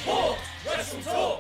WrestleTalk! WrestleTalk!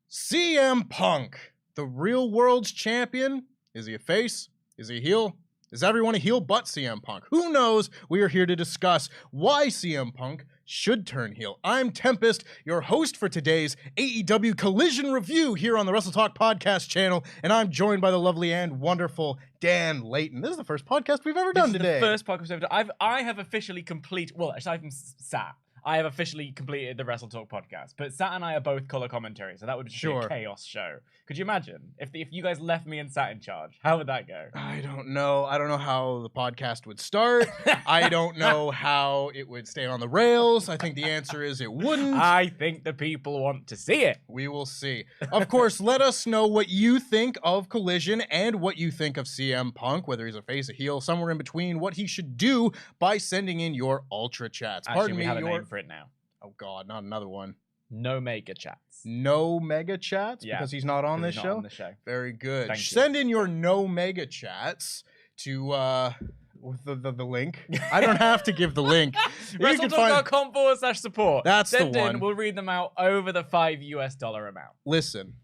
CM Punk, the real world's champion. Is he a face? Is he a heel? Is everyone a heel but CM Punk? Who knows? We are here to discuss why CM Punk should turn heel. I'm Tempest, your host for today's AEW Collision Review here on the WrestleTalk Podcast channel, and I'm joined by the lovely and wonderful Dan Layton. This is the first podcast we've ever done today. The first podcast we've ever done. I have officially completed, well, aside from Sat, I have officially completed the WrestleTalk podcast, but Sat and I are both color commentary, so that would just be a chaos show. Could you imagine if you guys left me and Sat in charge? How would that go? I don't know. I don't know how the podcast would start. I don't know how it would stay on the rails. I think the answer is it wouldn't. I think the people want to see it. We will see. Of course, let us know what you think of Collision and what you think of CM Punk, whether he's a face, a heel, somewhere in between, what he should do by sending in your Ultra Chats. Actually, we have a name for it now. Oh, God, not another one. No Mega Chats. No Mega Chats? Yeah, because he's not on this show? On the show. Very good. Thank you. Send in your No Mega Chats to the link. I don't have to give the link. WrestleTalk.com/support. That's Send the one. In, we'll read them out over the $5 amount. Listen,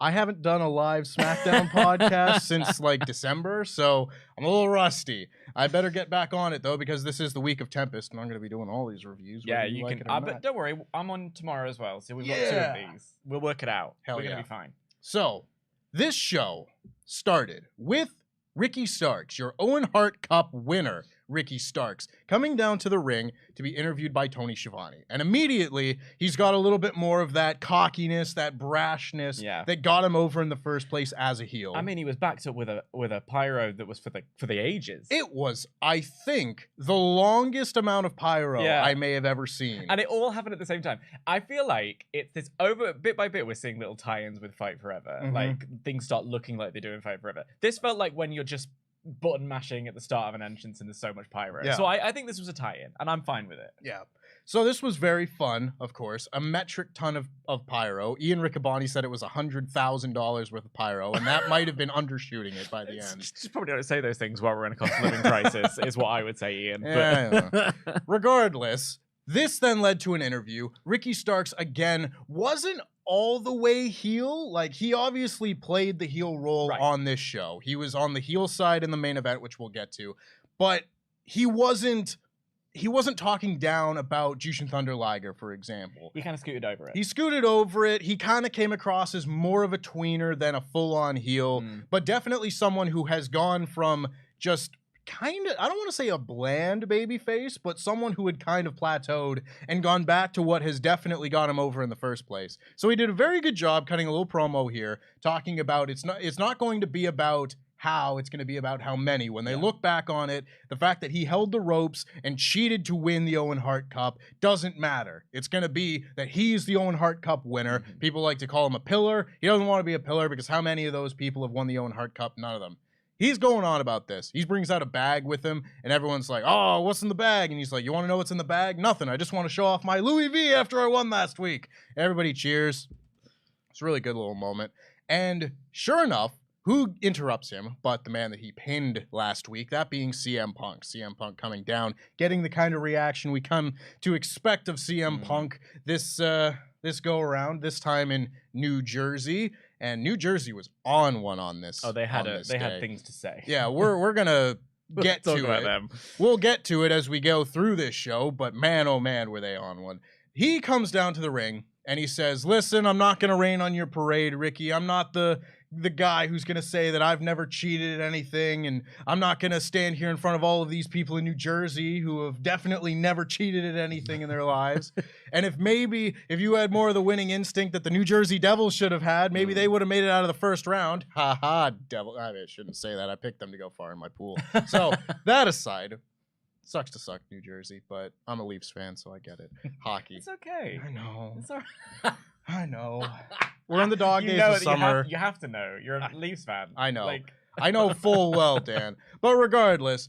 I haven't done a live SmackDown podcast since like December, so I'm a little rusty. I better get back on it though, because this is the week of Tempest, and I'm going to be doing all these reviews. Yeah, you can. like it or But not. don't worry, I'm on tomorrow as well, so we've got two of these. We'll work it out. Hell We're yeah. going to be fine. So, this show started with Ricky Starks, your Owen Hart Cup winner, Ricky Starks, coming down to the ring to be interviewed by Tony Schiavone. And immediately, he's got a little bit more of that cockiness, that brashness that got him over in the first place as a heel. I mean, he was backed up with a pyro that was for the ages. It was, I think, the longest amount of pyro I may have ever seen. And it all happened at the same time. I feel like it's this bit by bit, we're seeing little tie-ins with Fight Forever. Mm-hmm. Like, things start looking like they do in Fight Forever. This felt like when you're just button mashing at the start of an entrance and there's so much pyro. Yeah. So I think this was a tie-in, and I'm fine with it. Yeah. So this was very fun, of course. A metric ton of pyro. Ian Riccaboni said it was $100,000 worth of pyro, and that might have been undershooting it by the end. Just probably don't say those things while we're in a cost of living crisis, is what I would say, Ian. Yeah, But regardless, this then led to an interview. Ricky Starks, again, wasn't all the way heel. Like, he obviously played the heel role on this show. He was on the heel side in the main event, which we'll get to. But he wasn't talking down about Jushin Thunder Liger, for example. he kind of scooted over it. He scooted over it. He kind of came across as more of a tweener than a full-on heel, but definitely someone who has gone from just kind of, I don't want to say a bland babyface, but someone who had kind of plateaued and gone back to what has definitely got him over in the first place. So he did a very good job cutting a little promo here, talking about it's not going to be about how, it's going to be about how many. When they look back on it, the fact that he held the ropes and cheated to win the Owen Hart Cup doesn't matter. It's going to be that he's the Owen Hart Cup winner. People like to call him a pillar. He doesn't want to be a pillar because how many of those people have won the Owen Hart Cup? None of them. He's going on about this. He brings out a bag with him, and everyone's like, oh, what's in the bag? And he's like, you want to know what's in the bag? Nothing. I just want to show off my Louis V after I won last week. Everybody cheers. It's a really good little moment. And sure enough, who interrupts him but the man that he pinned last week, that being CM Punk. CM Punk coming down, getting the kind of reaction we come to expect of CM Punk this go-around, this time in New Jersey. And New Jersey was on one on this. Oh, they had day. things to say. Yeah, we're gonna get to about it. them. We'll get to it as we go through this show, but man, oh man, were they on one. He comes down to the ring and he says, listen, I'm not gonna rain on your parade, Ricky. I'm not the guy who's gonna say that I've never cheated at anything, and I'm not gonna stand here in front of all of these people in New Jersey who have definitely never cheated at anything in their lives. And if you had more of the winning instinct that the New Jersey Devils should have had, maybe they would have made it out of the first round. Ha ha, Devil. I shouldn't say that. I picked them to go far in my pool. So that aside, sucks to suck, New Jersey, but I'm a Leafs fan, so I get it. Hockey. It's okay. I know. It's all right. I know. We're in the dog days of summer. You have to know. You're a Leafs fan. I know. Like... I know full well, Dan. But regardless,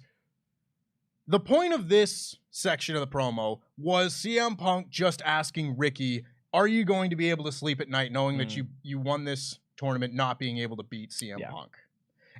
the point of this section of the promo was CM Punk just asking Ricky, are you going to be able to sleep at night knowing that you won this tournament not being able to beat CM Punk?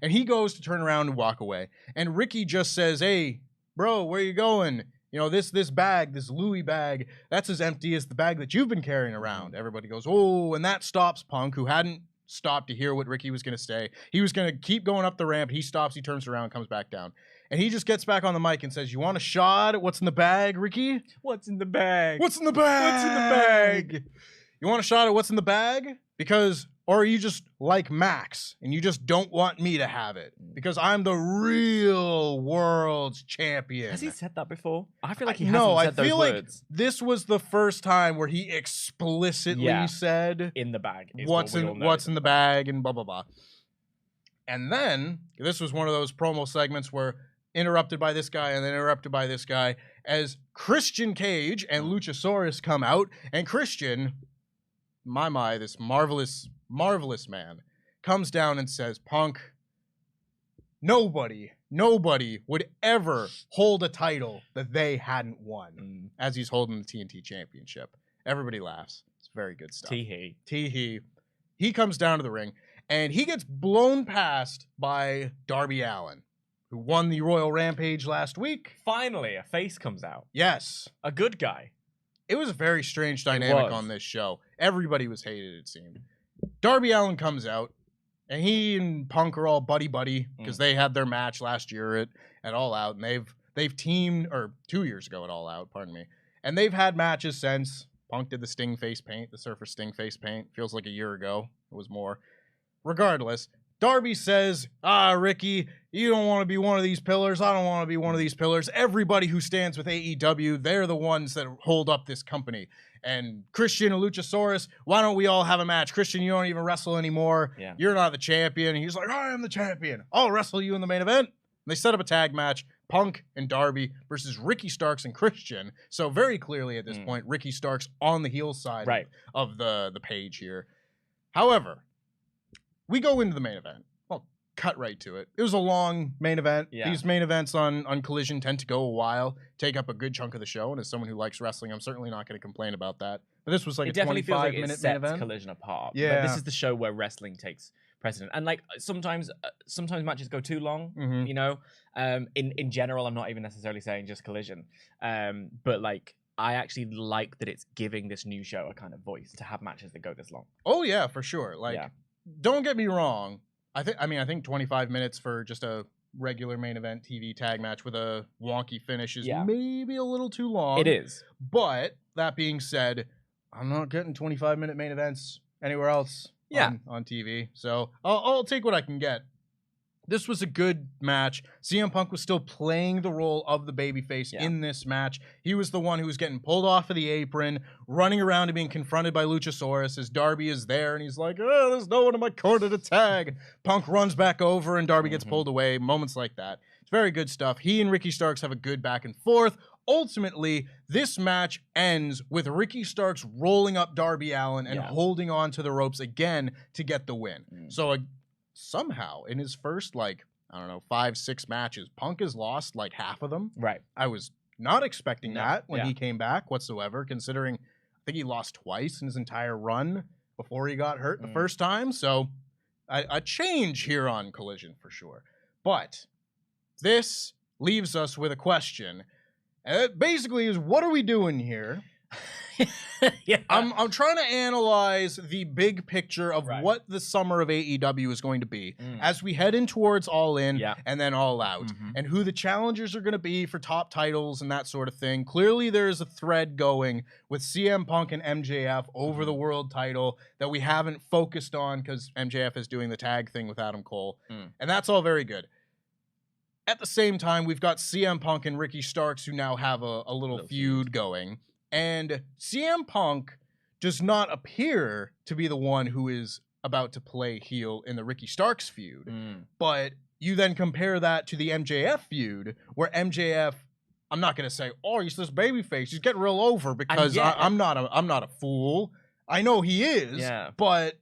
And he goes to turn around and walk away. And Ricky just says, hey, bro, where you going? You know, this bag, this Louis bag, that's as empty as the bag that you've been carrying around. Everybody goes, oh, and that stops Punk, who hadn't stopped to hear what Ricky was going to say. He was going to keep going up the ramp. He stops, he turns around, comes back down. And he just gets back on the mic and says, you want a shot at what's in the bag, Ricky? What's in the bag? What's in the bag? What's in the bag? You want a shot at what's in the bag? Because, or are you just like Max and you just don't want me to have it? Because I'm the real world's champion. Has he said that before? I feel like he no, hasn't said I feel those like words. This was the first time where he explicitly said in the bag. What's in the bag and blah, blah, blah. And then this was one of those promo segments where interrupted by this guy and then interrupted by this guy as Christian Cage and Luchasaurus come out, and Christian, this marvelous man, comes down and says, Punk, nobody would ever hold a title that they hadn't won as he's holding the TNT Championship. Everybody laughs. It's very good stuff. Tee-hee. He comes down to the ring, and he gets blown past by Darby Allin, who won the Royal Rampage last week. Finally, a face comes out. Yes. A good guy. It was a very strange dynamic on this show. Everybody was hated, it seemed. Darby Allin comes out, and he and Punk are all buddy-buddy because they had their match last year at All Out, and they've teamed, or 2 years ago at All Out, pardon me, and they've had matches since. Punk did the Sting face paint, the Surfer Sting face paint. Feels like a year ago. It was more. Regardless, Darby says, Ricky, you don't want to be one of these pillars. I don't want to be one of these pillars. Everybody who stands with AEW, they're the ones that hold up this company. And Christian and Luchasaurus, why don't we all have a match? Christian, you don't even wrestle anymore. Yeah. You're not the champion. And he's like, I am the champion. I'll wrestle you in the main event. And they set up a tag match, Punk and Darby versus Ricky Starks and Christian. So very clearly at this point, Ricky Starks on the heel side of the page here. However, we go into the main event. Well, cut right to it. It was a long main event. Yeah. These main events on Collision tend to go a while, take up a good chunk of the show. And as someone who likes wrestling, I'm certainly not going to complain about that. But this was like a 25-minute main event. Collision apart. Yeah. But this is the show where wrestling takes precedent. And like sometimes matches go too long, you know. In general, I'm not even necessarily saying just Collision. But like, I actually like that it's giving this new show a kind of voice to have matches that go this long. Oh yeah, for sure. Like, don't get me wrong. I think 25 minutes for just a regular main event TV tag match with a wonky finish is maybe a little too long. It is. But that being said, I'm not getting 25-minute main events anywhere else on TV. So I'll take what I can get. This was a good match. CM Punk was still playing the role of the babyface in this match. He was the one who was getting pulled off of the apron, running around and being confronted by Luchasaurus as Darby is there, and he's like, oh, there's no one in my corner to tag. Punk runs back over, and Darby gets pulled away. Moments like that. It's very good stuff. He and Ricky Starks have a good back and forth. Ultimately, this match ends with Ricky Starks rolling up Darby Allin and holding on to the ropes again to get the win. So somehow in his first 5-6 matches, Punk has lost like half of them. Right. I was not expecting that when he came back whatsoever, considering I think he lost twice in his entire run before he got hurt the first time. So a change here on Collision for sure. But this leaves us with a question. And it basically is, what are we doing here? I'm trying to analyze the big picture of what the summer of AEW is going to be as we head in towards All In and then All Out, and who the challengers are going to be for top titles and that sort of thing. Clearly, there's a thread going with CM Punk and MJF over the world title that we haven't focused on because MJF is doing the tag thing with Adam Cole, and that's all very good. At the same time, we've got CM Punk and Ricky Starks who now have a little feud going. And CM Punk does not appear to be the one who is about to play heel in the Ricky Starks feud. But you then compare that to the MJF feud, where MJF, I'm not going to say, oh, he's this babyface. He's getting real over because I'm not a fool. I know he is, but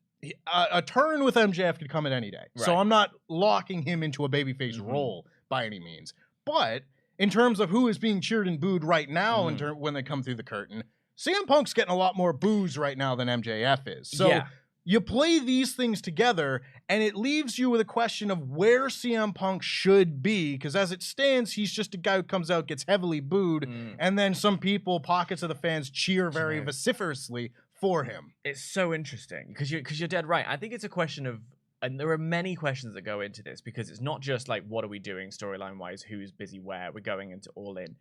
a turn with MJF could come at any day. Right. So I'm not locking him into a babyface role by any means. But in terms of who is being cheered and booed right now when they come through the curtain, CM Punk's getting a lot more boos right now than MJF is. So you play these things together, and it leaves you with a question of where CM Punk should be, because as it stands, he's just a guy who comes out, gets heavily booed, and then some people, pockets of the fans, cheer very vociferously for him. It's so interesting, because you're dead right. I think it's a question of, and there are many questions that go into this, because it's not just like, what are we doing storyline-wise, who's busy where, we're going into All In.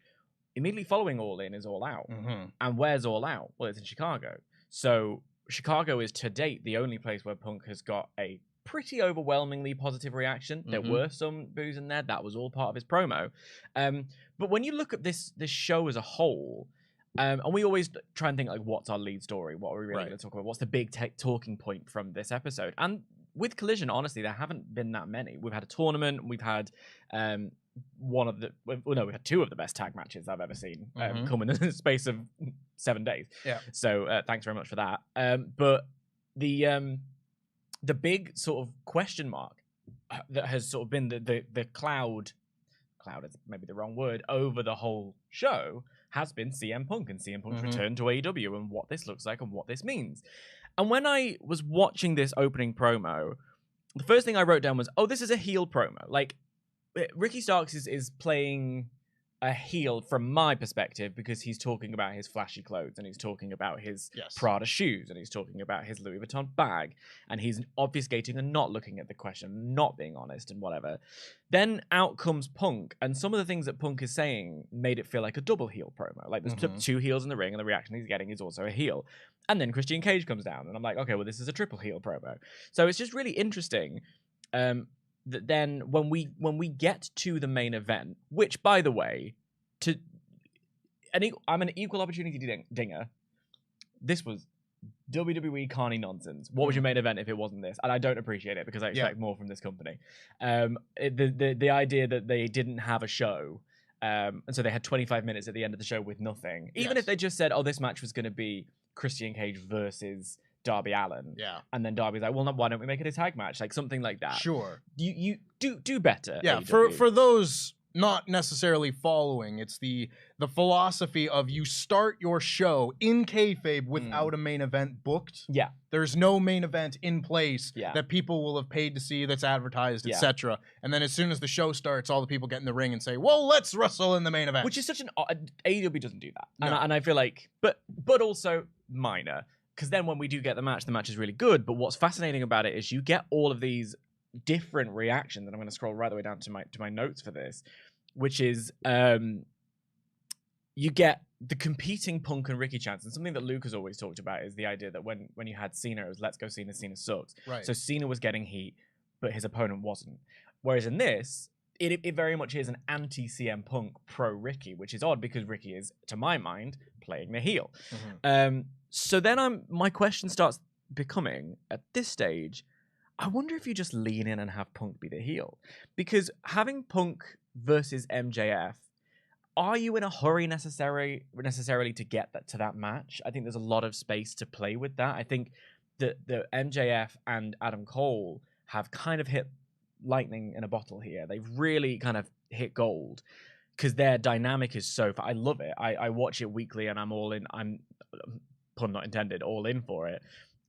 Immediately following All In is All Out. And where's All Out? Well, it's in Chicago. So Chicago is, to date, the only place where Punk has got a pretty overwhelmingly positive reaction. There were some boos in there. That was all part of his promo. But when you look at this show as a whole, and we always try and think, like, what's our lead story? What are we really going to talk about? What's the big talking point from this episode? And with Collision, honestly, there haven't been that many. We've had a tournament. We've had we've had two of the best tag matches I've ever seen come in the space of 7 days. Yeah. So thanks very much for that. But the big sort of question mark that has sort of been the cloud is maybe the wrong word, over the whole show has been CM Punk and CM Punk's return to AEW and what this looks like and what this means. And when I was watching this opening promo, the first thing I wrote down was, oh, this is a heel promo. Like, Ricky Starks is playing a heel from my perspective, because he's talking about his flashy clothes, and he's talking about his Prada shoes, and he's talking about his Louis Vuitton bag, and he's obfuscating and not looking at the question, not being honest and whatever. Then out comes Punk, and some of the things that Punk is saying made it feel like a double heel promo. Like, there's two heels in the ring, and the reaction he's getting is also a heel. And then Christian Cage comes down, and I'm like, okay, well, this is a triple heel promo. So it's just really interesting that then when we get to the main event, which, by the way, I'm an equal opportunity dinger. This was WWE carny nonsense. What was your main event if it wasn't this? And I don't appreciate it, because I expect more from this company. The idea that they didn't have a show, and so they had 25 minutes at the end of the show with nothing. Even if they just said, oh, this match was going to be Christian Cage versus Darby Allin. Yeah. And then Darby's like, well, why don't we make it a tag match? Like, something like that. Sure. You do better. Yeah, for those not necessarily following, it's the philosophy of you start your show in kayfabe without a main event booked. Yeah. There's no main event in place that people will have paid to see, that's advertised, etc. And then as soon as the show starts, all the people get in the ring and say, well, let's wrestle in the main event. Which is such an AEW doesn't do that. No. And I feel like, but also minor. Because then when we do get the match is really good. But what's fascinating about it is you get all of these different reactions, and I'm going to scroll right the way down to my notes for this, which is you get the competing Punk and Ricky chants. And something that Luke has always talked about is the idea that when you had Cena, it was let's go Cena sucks. Right. So Cena was getting heat, but his opponent wasn't. Whereas in this, it very much is an anti-CM Punk, pro-Ricky, which is odd, because Ricky is, to my mind, playing the heel. So then my question starts becoming, at this stage, I wonder if you just lean in and have Punk be the heel. Because having Punk versus MJF, are you in a hurry necessarily to get to that match? I think there's a lot of space to play with that. I think that the MJF and Adam Cole have kind of hit lightning in a bottle here. They've really kind of hit gold, because their dynamic is so I love it. I watch it weekly, and I'm all in. I'm, pun not intended, all in for it.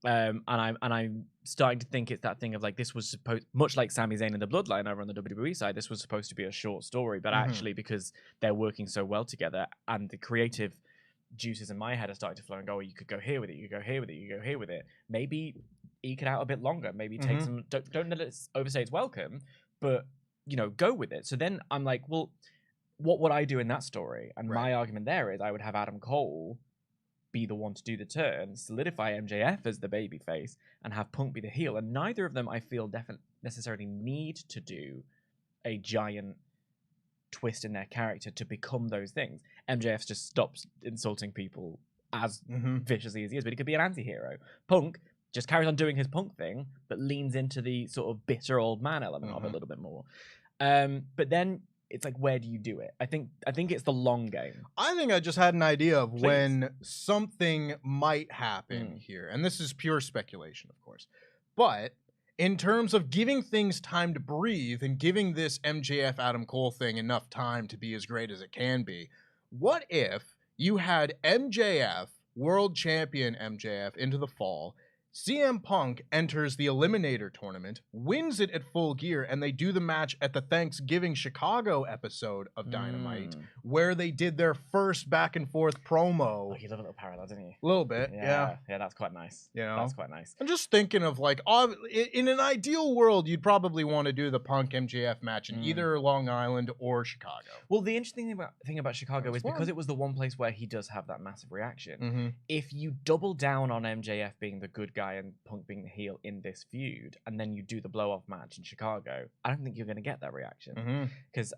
And I'm starting to think it's that thing of like, this was supposed, much like Sami Zayn and the Bloodline over on the WWE side, this was supposed to be a short story, but actually, because they're working so well together, and the creative juices in my head are starting to flow and go, oh, you could go here with it, you could go here with it, you could go here with it. Maybe eke it out a bit longer. Maybe take some. Don't let it overstay its welcome, but go with it. So then I'm like, well, what would I do in that story? And my argument there is, I would have Adam Cole be the one to do the turn, solidify MJF as the babyface, and have Punk be the heel. And neither of them, I feel, necessarily need to do a giant twist in their character to become those things. MJF just stops insulting people as viciously as he is, but he could be an anti-hero. Punk just carries on doing his Punk thing, but leans into the sort of bitter old man element of it a little bit more. But then it's like, where do you do it? I think it's the long game. I think I just had an idea of when something might happen here. And this is pure speculation, of course. But in terms of giving things time to breathe and giving this MJF Adam Cole thing enough time to be as great as it can be, what if you had MJF, world champion MJF, into the fall, CM Punk enters the Eliminator Tournament, wins it at Full Gear, and they do the match at the Thanksgiving Chicago episode of Dynamite, where they did their first back and forth promo. Oh, you love a little parallel, didn't you? A little bit, yeah. Yeah, that's quite nice. You know? That's quite nice. I'm just thinking of like, in an ideal world, you'd probably want to do the Punk MJF match in either Long Island or Chicago. Well, the interesting thing about Chicago is because it was the one place where he does have that massive reaction. If you double down on MJF being the good guy and Punk being the heel in this feud, and then you do the blow-off match in Chicago, I don't think you're going to get that reaction. Because,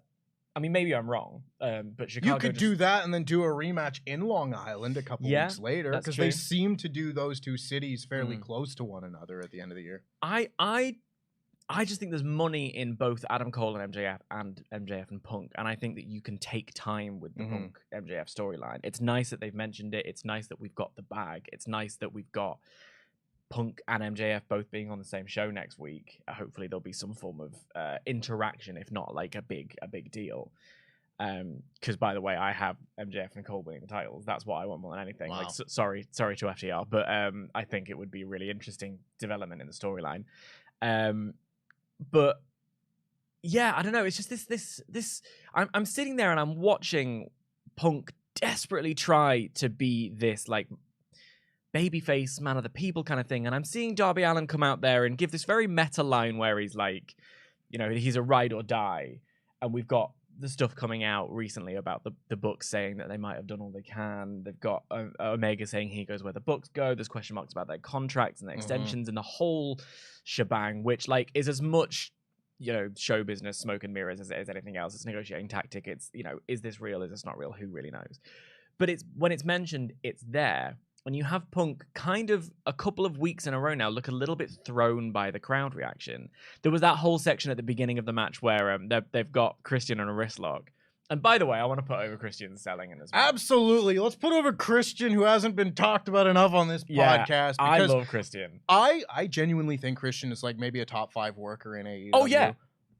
I mean, maybe I'm wrong, but Chicago... You could do that and then do a rematch in Long Island a couple weeks later, because they seem to do those two cities fairly close to one another at the end of the year. I just think there's money in both Adam Cole and MJF and Punk, and I think that you can take time with the Punk MJF storyline. It's nice that they've mentioned it. It's nice that we've got the bag. It's nice that we've got Punk and MJF both being on the same show next week. Hopefully there'll be some form of interaction, if not like a big deal. Because by the way, I have MJF and Cole winning the titles. That's what I want more than anything. Wow. Like, sorry to FTR, but I think it would be a really interesting development in the storyline. But yeah, I don't know. It's just this. I'm sitting there and I'm watching Punk desperately try to be this like babyface man of the people kind of thing, and I'm seeing Darby Allin come out there and give this very meta line where he's like, you know, he's a ride or die, and we've got the stuff coming out recently about the books saying that they might have done all they can. They've got Omega saying he goes where the books go. There's question marks about their contracts and their extensions and the whole shebang, which like is as much, you know, show business, smoke and mirrors as anything else. It's negotiating tactic. It's, you know, is this real? Is this not real? Who really knows? But it's when it's mentioned, it's there. And you have Punk kind of a couple of weeks in a row now look a little bit thrown by the crowd reaction. There was that whole section at the beginning of the match where they've got Christian on a wrist lock. And by the way, I want to put over Christian's selling in this match. Absolutely. Let's put over Christian, who hasn't been talked about enough on this podcast. I love Christian. I genuinely think Christian is like maybe a top 5 worker in AEW. Oh, yeah.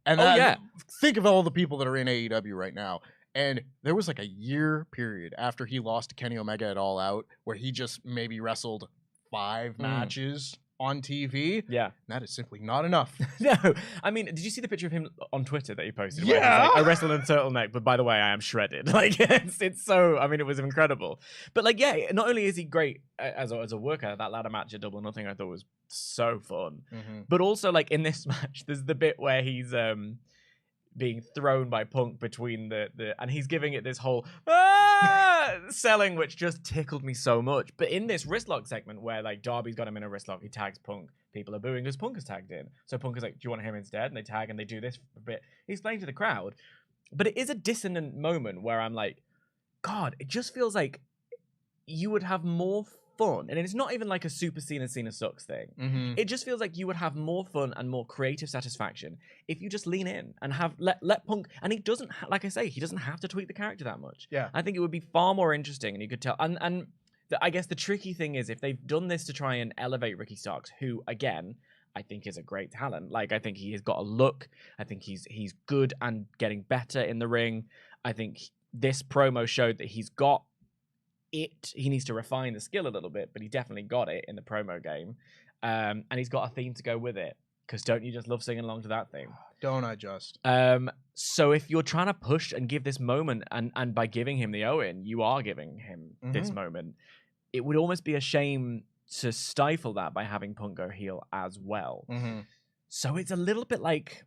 And think of all the people that are in AEW right now. And there was like a year period after he lost to Kenny Omega at All Out where he just maybe wrestled 5 matches on TV. Yeah. And that is simply not enough. No. I mean, did you see the picture of him on Twitter that he posted? Yeah. Where he's like, I wrestled in a turtleneck, but by the way, I am shredded. Like, it's so, I mean, it was incredible. But like, yeah, not only is he great as a worker, that ladder match at Double or Nothing I thought was so fun. But also, like, in this match, there's the bit where he's being thrown by Punk between the and he's giving it this whole selling, which just tickled me so much. But in this wristlock segment where like Darby's got him in a wristlock, he tags Punk, people are booing because Punk is tagged in. So Punk is like, do you want him instead? And they tag and they do this for a bit. He's playing to the crowd. But it is a dissonant moment where I'm like, God, it just feels like you would have more fun. And it's not even like a super Cena sucks thing. It just feels like you would have more fun and more creative satisfaction if you just lean in and have let Punk, and he doesn't like I say, he doesn't have to tweak the character that much. Yeah, I think it would be far more interesting, and you could tell. And I guess the tricky thing is if they've done this to try and elevate Ricky Starks, who again I think is a great talent. Like I think he has got a look. I think he's good and getting better in the ring. I think this promo showed that he's got it. He needs to refine the skill a little bit, but he definitely got it in the promo game. And he's got a theme to go with it. Because don't you just love singing along to that theme? Don't I just? So if you're trying to push and give this moment, and by giving him the Owen, you are giving him this moment, it would almost be a shame to stifle that by having Punk go heel as well. So it's a little bit like,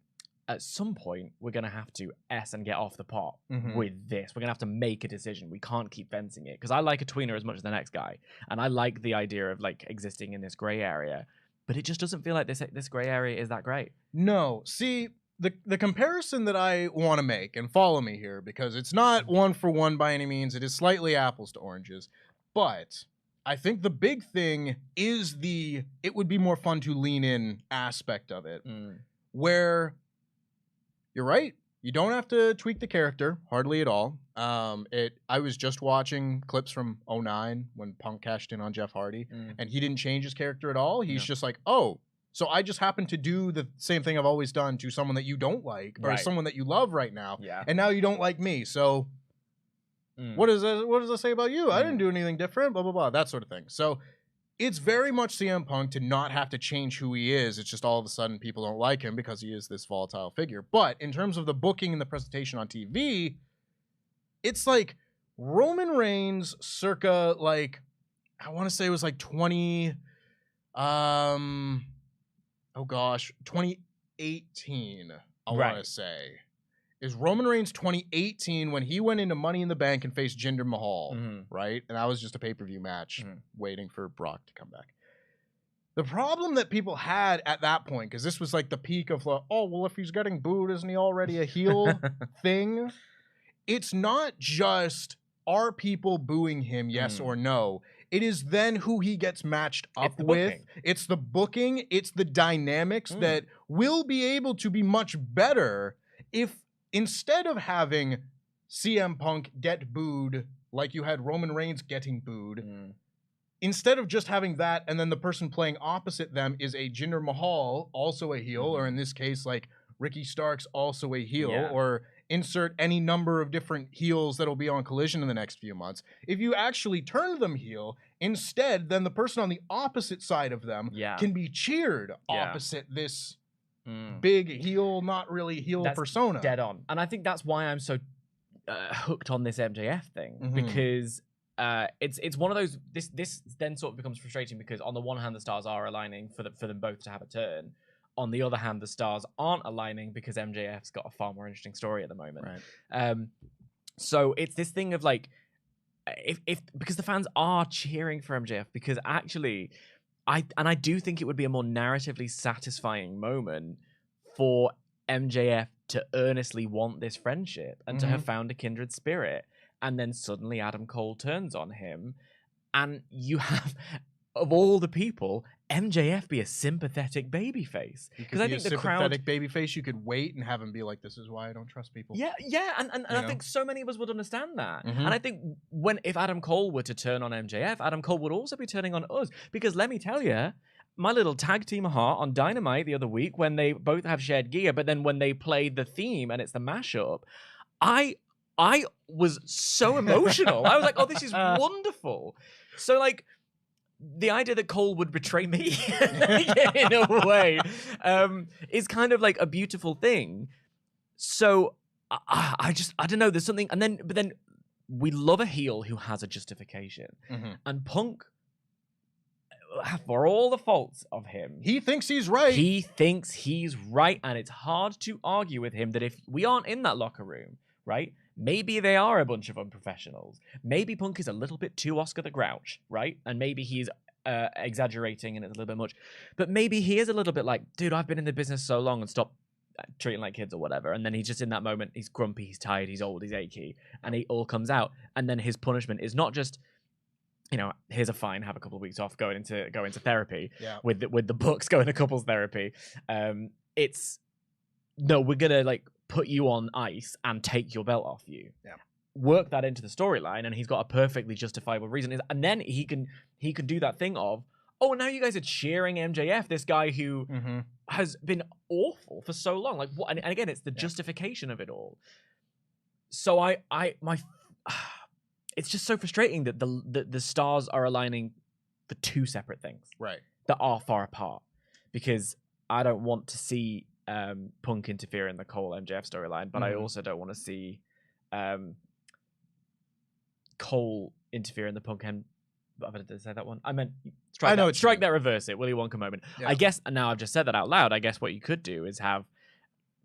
at some point, we're going to have to and get off the pot with this. We're going to have to make a decision. We can't keep fencing it. Because I like a tweener as much as the next guy. And I like the idea of like existing in this gray area. But it just doesn't feel like this gray area is that great. No. See, the comparison that I want to make, and follow me here, because it's not one for one by any means. It is slightly apples to oranges. But I think the big thing is it would be more fun to lean in aspect of it. Where... You're right. You don't have to tweak the character, hardly at all. I was just watching clips from 2009 when Punk cashed in on Jeff Hardy, and he didn't change his character at all. He's just like, oh, so I just happen to do the same thing I've always done to someone that you don't like, or someone that you love right now, and now you don't like me. So what does that say about you? I didn't do anything different, blah, blah, blah, that sort of thing. So it's very much CM Punk to not have to change who he is. It's just all of a sudden people don't like him because he is this volatile figure. But in terms of the booking and the presentation on TV, it's like Roman Reigns circa like, I want to say it was like 2018, I want to say. Is Roman Reigns 2018 when he went into Money in the Bank and faced Jinder Mahal, right? And that was just a pay-per-view match waiting for Brock to come back. The problem that people had at that point, because this was like the peak of, oh, well, if he's getting booed, isn't he already a heel thing? It's not just, are people booing him, yes or no? It is then who he gets matched up with. It's the booking. It's the dynamics that will be able to be much better if, instead of having CM Punk get booed like you had Roman Reigns getting booed, instead of just having that and then the person playing opposite them is a Jinder Mahal, also a heel, or in this case, like Ricky Starks, also a heel, or insert any number of different heels that'll be on Collision in the next few months. If you actually turn them heel, instead, then the person on the opposite side of them can be cheered opposite this big heel, not really heel persona. Dead on. And I think that's why I'm so hooked on this MJF thing, because it's one of those, this then sort of becomes frustrating because on the one hand the stars are aligning for them both to have a turn. On the other hand, the stars aren't aligning because MJF's got a far more interesting story at the moment. Right. So it's this thing of like, if because the fans are cheering for MJF, because actually, I do think it would be a more narratively satisfying moment for MJF to earnestly want this friendship and to have found a kindred spirit, and then suddenly Adam Cole turns on him, and you have, of all the people, MJF be a sympathetic babyface. Because I think the sympathetic babyface, you could wait and have him be like, "This is why I don't trust people." Yeah, and I think so many of us would understand that. And I think if Adam Cole were to turn on MJF, Adam Cole would also be turning on us. Because let me tell you, my little tag team heart on Dynamite the other week, when they both have shared gear, but then when they played the theme and it's the mashup, I was so emotional. I was like, "Oh, this is wonderful." So like, the idea that Cole would betray me in a way is kind of like a beautiful thing. So I don't know. There's something, but then we love a heel who has a justification, and Punk, for all the faults of him, he thinks he's right. He thinks he's right, and it's hard to argue with him that if we aren't in that locker room, right? Maybe they are a bunch of unprofessionals. Maybe Punk is a little bit too Oscar the Grouch, right? And maybe he's exaggerating and it's a little bit much. But maybe he is a little bit like, dude, I've been in the business so long and stop treating like kids or whatever. And then he's just in that moment, he's grumpy, he's tired, he's old, he's achy. And it all comes out. And then his punishment is not just, here's a fine, have a couple of weeks off, go into therapy with the books, go into couples therapy. It's, no, we're going to like put you on ice and take your belt off you. Yeah. Work that into the storyline, and he's got a perfectly justifiable reason. And then he can do that thing of, oh, now you guys are cheering MJF, this guy who has been awful for so long. Like what? And again, it's the justification of it all. So it's just so frustrating that the stars are aligning for two separate things, right? That are far apart, because I don't want to see Punk interfere in the Cole MJF storyline, but I also don't want to see Cole interfere in the Punk and did I say that one? I meant strike that, reverse it, Willy Wonka moment. Yeah. I guess, and now I've just said that out loud, I guess what you could do is have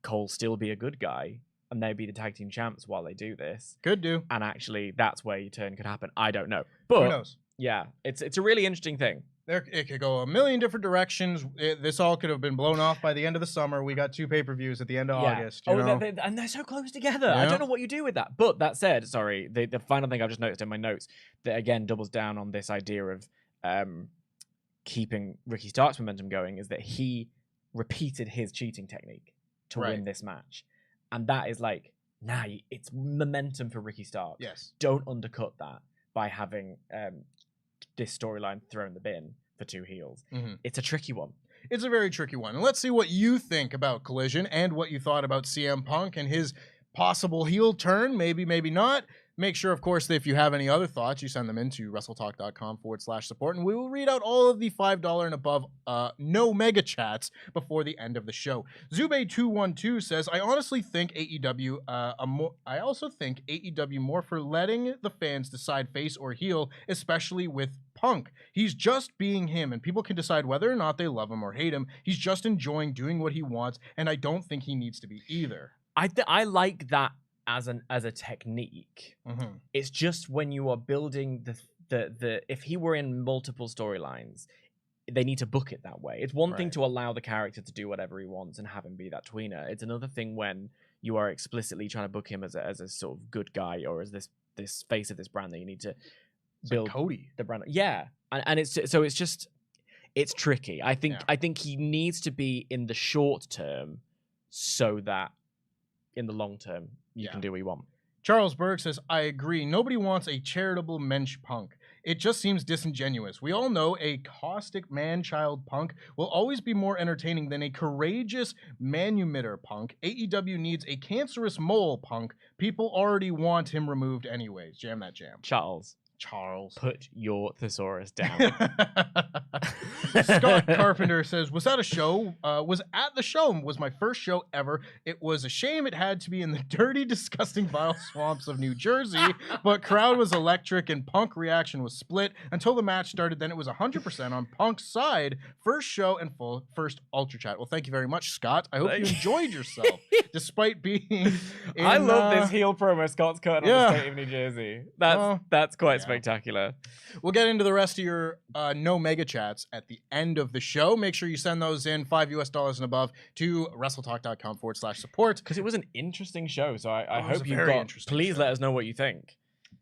Cole still be a good guy and they be the tag team champs while they do this. Could do. And actually that's where your turn could happen. I don't know. But who knows? Yeah, it's a really interesting thing. It could go a million different directions. This all could have been blown off by the end of the summer. We got 2 pay-per-views at the end of August. And they're so close together. Yeah. I don't know what you do with that. But that said, sorry, the final thing I've just noticed in my notes that again doubles down on this idea of keeping Ricky Stark's momentum going is that he repeated his cheating technique to win this match. And that is like, it's momentum for Ricky Stark. Yes. Don't undercut that by having this storyline thrown in the bin for 2 heels. It's a tricky one. It's a very tricky one. And let's see what you think about Collision and what you thought about CM Punk and his possible heel turn. Maybe, maybe not. Make sure, of course, that if you have any other thoughts, you send them into WrestleTalk.com/support, and we will read out all of the $5 and above no mega chats before the end of the show. Zube212 says, I honestly think AEW, I also think AEW more for letting the fans decide face or heel, especially with Punk. He's just being him, and people can decide whether or not they love him or hate him. He's just enjoying doing what he wants, and I don't think he needs to be either. I like that as a technique. Mm-hmm. It's just when you are building the if he were in multiple storylines, they need to book it that way. It's one thing to allow the character to do whatever he wants and have him be that tweener. It's another thing when you are explicitly trying to book him as a sort of good guy or as this face of this brand that you need to build like Cody. The brand. Yeah, and it's tricky. I think he needs to be in the short term so that in the long term you can do what you want. Charles Berg says, I agree. Nobody wants a charitable mensch Punk. It just seems disingenuous. We all know a caustic man-child Punk will always be more entertaining than a courageous manumitter Punk. AEW needs a cancerous mole Punk. People already want him removed anyways. Jam that jam. Charles. Put your thesaurus down. Scott Carpenter says, was at the show, was my first show ever. It was a shame it had to be in the dirty, disgusting, vile swamps of New Jersey, but crowd was electric and Punk reaction was split until the match started. Then it was 100% on Punk's side. First show and first Ultra Chat. Well, thank you very much, Scott. I hope you enjoyed yourself, despite being I love this heel promo Scott's cut on the state of New Jersey. That's quite spectacular. We'll get into the rest of your no mega chats at the end of the show. Make sure you send those in $5 US and above to WrestleTalk.com/support. Because it was an interesting show, so I hope you got. Please let us know what you think.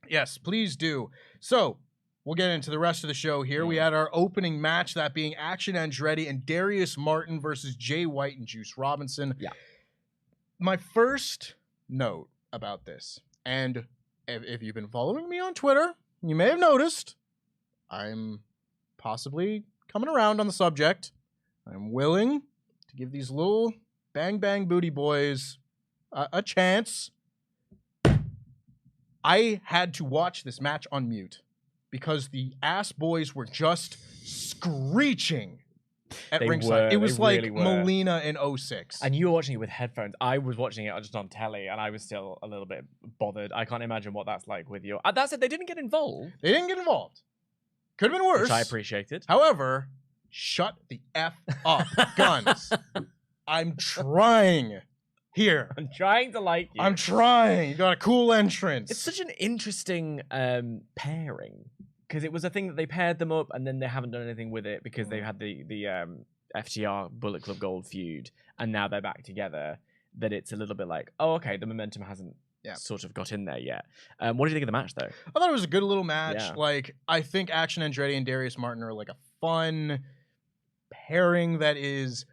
Yes, please do. So we'll get into the rest of the show here. We had our opening match, that being Action Andretti and Darius Martin versus Jay White and Juice Robinson. Yeah. My first note about this, and if you've been following me on Twitter, you may have noticed I'm possibly coming around on the subject. I'm willing to give these little bang bang booty boys a chance. I had to watch this match on mute because the ass boys were just screeching at ringside. It was like really Molina in 06. And you were watching it with headphones. I was watching it just on telly, and I was still a little bit bothered. I can't imagine what that's like with you. That said, they didn't get involved. They didn't get involved. Could have been worse. Which I appreciated. However, shut the F up, Guns. I'm trying here. I'm trying to like you. I'm trying. You got a cool entrance. It's such an interesting pairing. Because it was a thing that they paired them up, and then they haven't done anything with it because they had the FTR Bullet Club Gold feud, and now they're back together. That it's a little bit like, oh, okay, the momentum hasn't sort of got in there yet. What did you think of the match, though? I thought it was a good little match. Yeah. Like, I think Action Andretti and Darius Martin are like a fun pairing that is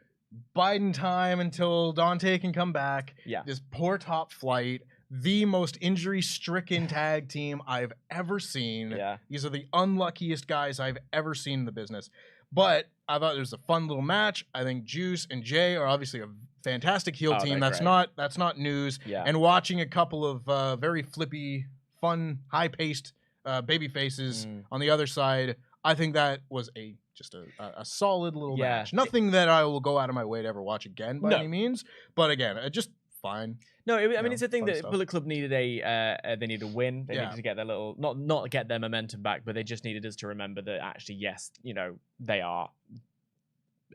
biding time until Dante can come back. Yeah. This poor Top Flight. The most injury-stricken tag team I've ever seen. Yeah. These are the unluckiest guys I've ever seen in the business. But I thought it was a fun little match. I think Juice and Jay are obviously a fantastic heel team. That's not news. Yeah. And watching a couple of very flippy, fun, high-paced baby faces on the other side, I think that was just a solid little match. Nothing that I will go out of my way to ever watch again by any means. But again, just fine. No, I mean, it's a thing that Bullet Club needed they needed a win. They needed to get their little, not get their momentum back, but they just needed us to remember that actually, yes, they are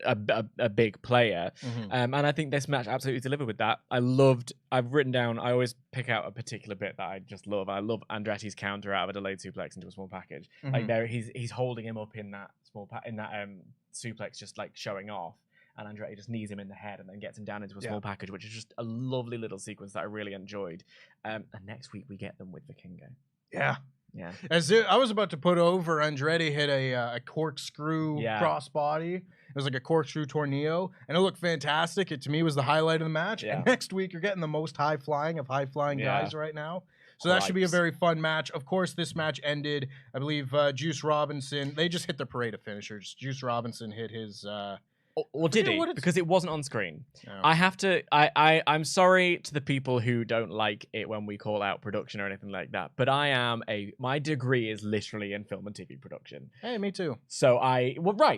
a big player. And I think this match absolutely delivered with that. I've written down, I always pick out a particular bit that I just love. I love Andretti's counter out of a delayed suplex into a small package. Like he's holding him up in that suplex, just like showing off. And Andretti just knees him in the head and then gets him down into a small package, which is just a lovely little sequence that I really enjoyed. And next week we get them with Vikingo. Yeah. Yeah. I was about to put over, Andretti hit a corkscrew crossbody. It was like a corkscrew tornado, and it looked fantastic. It, to me, was the highlight of the match. Yeah. And next week, you're getting the most high-flying guys right now. So that should be a very fun match. Of course, this match ended, I believe, Juice Robinson. They just hit the parade of finishers. Juice Robinson hit his Or did he? Because it wasn't on screen. No. I have to. I'm sorry to the people who don't like it when we call out production or anything like that. But my degree is literally in film and TV production. Hey, me too. So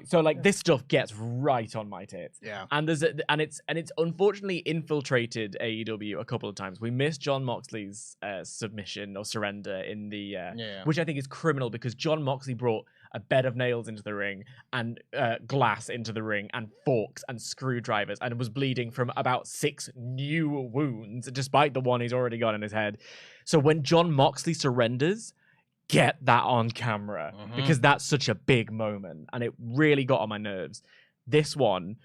So like this stuff gets right on my tits. Yeah. And it's unfortunately infiltrated AEW a couple of times. We missed Jon Moxley's submission or surrender in the which I think is criminal because Jon Moxley brought a bed of nails into the ring and glass into the ring and forks and screwdrivers and was bleeding from about 6 new wounds despite the one he's already got in his head. So when Jon Moxley surrenders, get that on camera because that's such a big moment and it really got on my nerves. This one,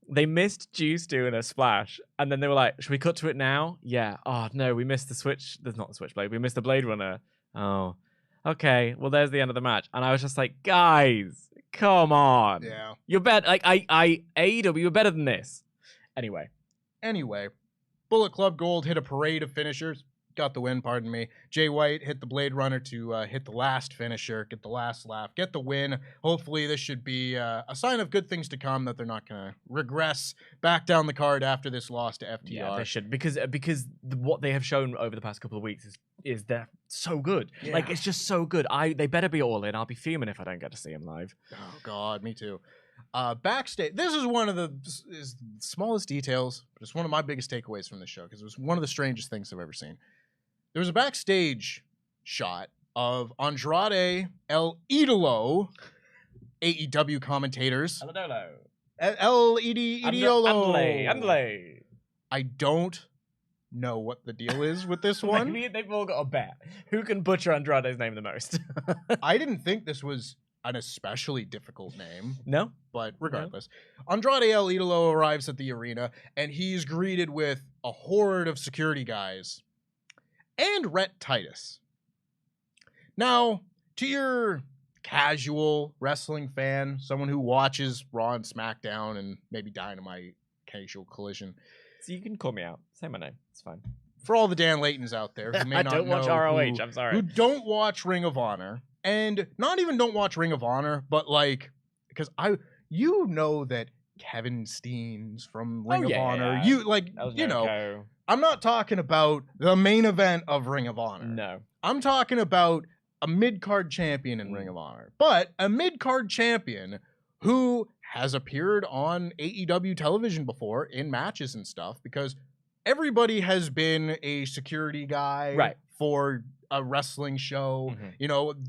they missed Juice doing a splash and then they were like, should we cut to it now? Yeah. Oh no, we missed the switch. There's not the switchblade. We missed the Blade Runner. Oh. Okay, well, there's the end of the match. And I was just like, guys, come on. Yeah. You're better. Like, AEW, you're better than this. Anyway, Bullet Club Gold hit a parade of finishers. Got the win, pardon me. Jay White hit the Blade Runner to hit the last finisher, get the last laugh, get the win. Hopefully this should be a sign of good things to come, that they're not going to regress back down the card after this loss to FTR. Yeah, they should. Because what they have shown over the past couple of weeks is they're so good. Yeah. Like, it's just so good. They better be all in. I'll be fuming if I don't get to see them live. Oh, God, me too. Backstage, this is one of the smallest details, but it's one of my biggest takeaways from this show because it was one of the strangest things I've ever seen. There was a backstage shot of Andrade, El Idolo, AEW commentators. El Idolo. Andale. I don't know what the deal is with this one. Maybe they've all got a bet. Who can butcher Andrade's name the most? I didn't think this was an especially difficult name. No? But regardless. No. Andrade El Idolo arrives at the arena, and he's greeted with a horde of security guys and Rhett Titus. Now, to your casual wrestling fan, someone who watches Raw and SmackDown and maybe Dynamite, Casual Collision. So you can call me out. Say my name. It's fine. For all the Dan Laytons out there who may I not don't watch know ROH, I'm sorry. Who don't watch Ring of Honor, and not even don't watch Ring of Honor, but like, because you know that Kevin Steen's from Ring of Honor. Yeah. I'm not talking about the main event of Ring of Honor. No. I'm talking about a mid-card champion in Ring of Honor. But a mid-card champion who has appeared on AEW television before in matches and stuff, because everybody has been a security guy for a wrestling show,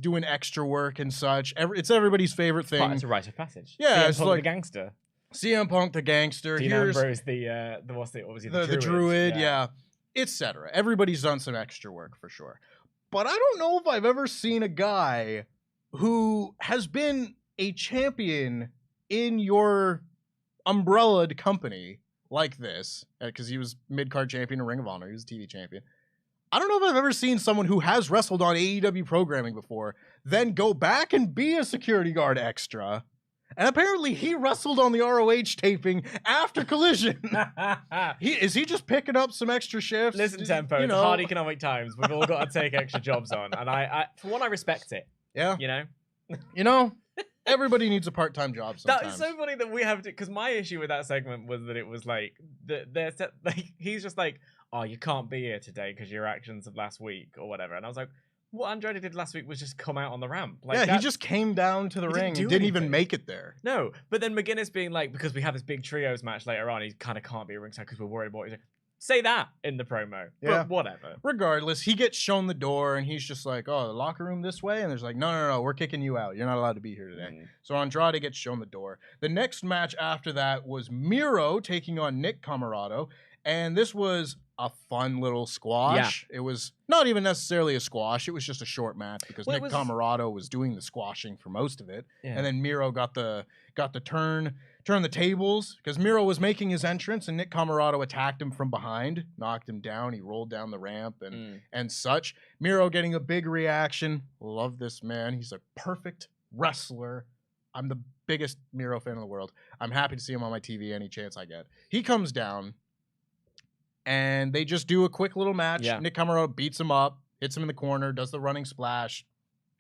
doing extra work and such. It's everybody's favorite thing. It's a rite of passage. Yeah, it's like the gangster. CM Punk the gangster. Dean Ambrose the druid, yeah, etc. Everybody's done some extra work for sure. But I don't know if I've ever seen a guy who has been a champion in your umbrellaed company like this, because he was mid-card champion in Ring of Honor. He was a TV champion. I don't know if I've ever seen someone who has wrestled on AEW programming before then go back and be a security guard extra. And apparently he wrestled on the ROH taping after Collision. Is he just picking up some extra shifts? Listen, Tempo, hard economic times. We've all got to take extra jobs on. And I for one, I respect it. Yeah. Everybody needs a part-time job sometimes. That is so funny that we have to, because my issue with that segment was that it was like, he's just like, oh, you can't be here today because your actions of last week or whatever. And I was like, what Andrade did last week was just come out on the ramp. He just came down to the ring and didn't even make it there. No, but then McGuinness being like, because we have this big trios match later on, he kind of can't be ringside because we're worried about it. Say that in the promo. Yeah. But whatever. Regardless, he gets shown the door and he's just like, oh, the locker room this way? And there's like, no, we're kicking you out. You're not allowed to be here today. So Andrade gets shown the door. The next match after that was Miro taking on Nick Comoroto. And this was a fun little squash. Yeah. It was not even necessarily a squash. It was just a short match because Nick Comoroto was doing the squashing for most of it. Yeah. And then Miro got the turn the tables because Miro was making his entrance and Nick Comoroto attacked him from behind, knocked him down. He rolled down the ramp and such. Miro getting a big reaction. Love this man. He's a perfect wrestler. I'm the biggest Miro fan in the world. I'm happy to see him on my TV any chance I get. He comes down. And they just do a quick little match. Yeah. Nick Comoroto beats him up, hits him in the corner, does the running splash,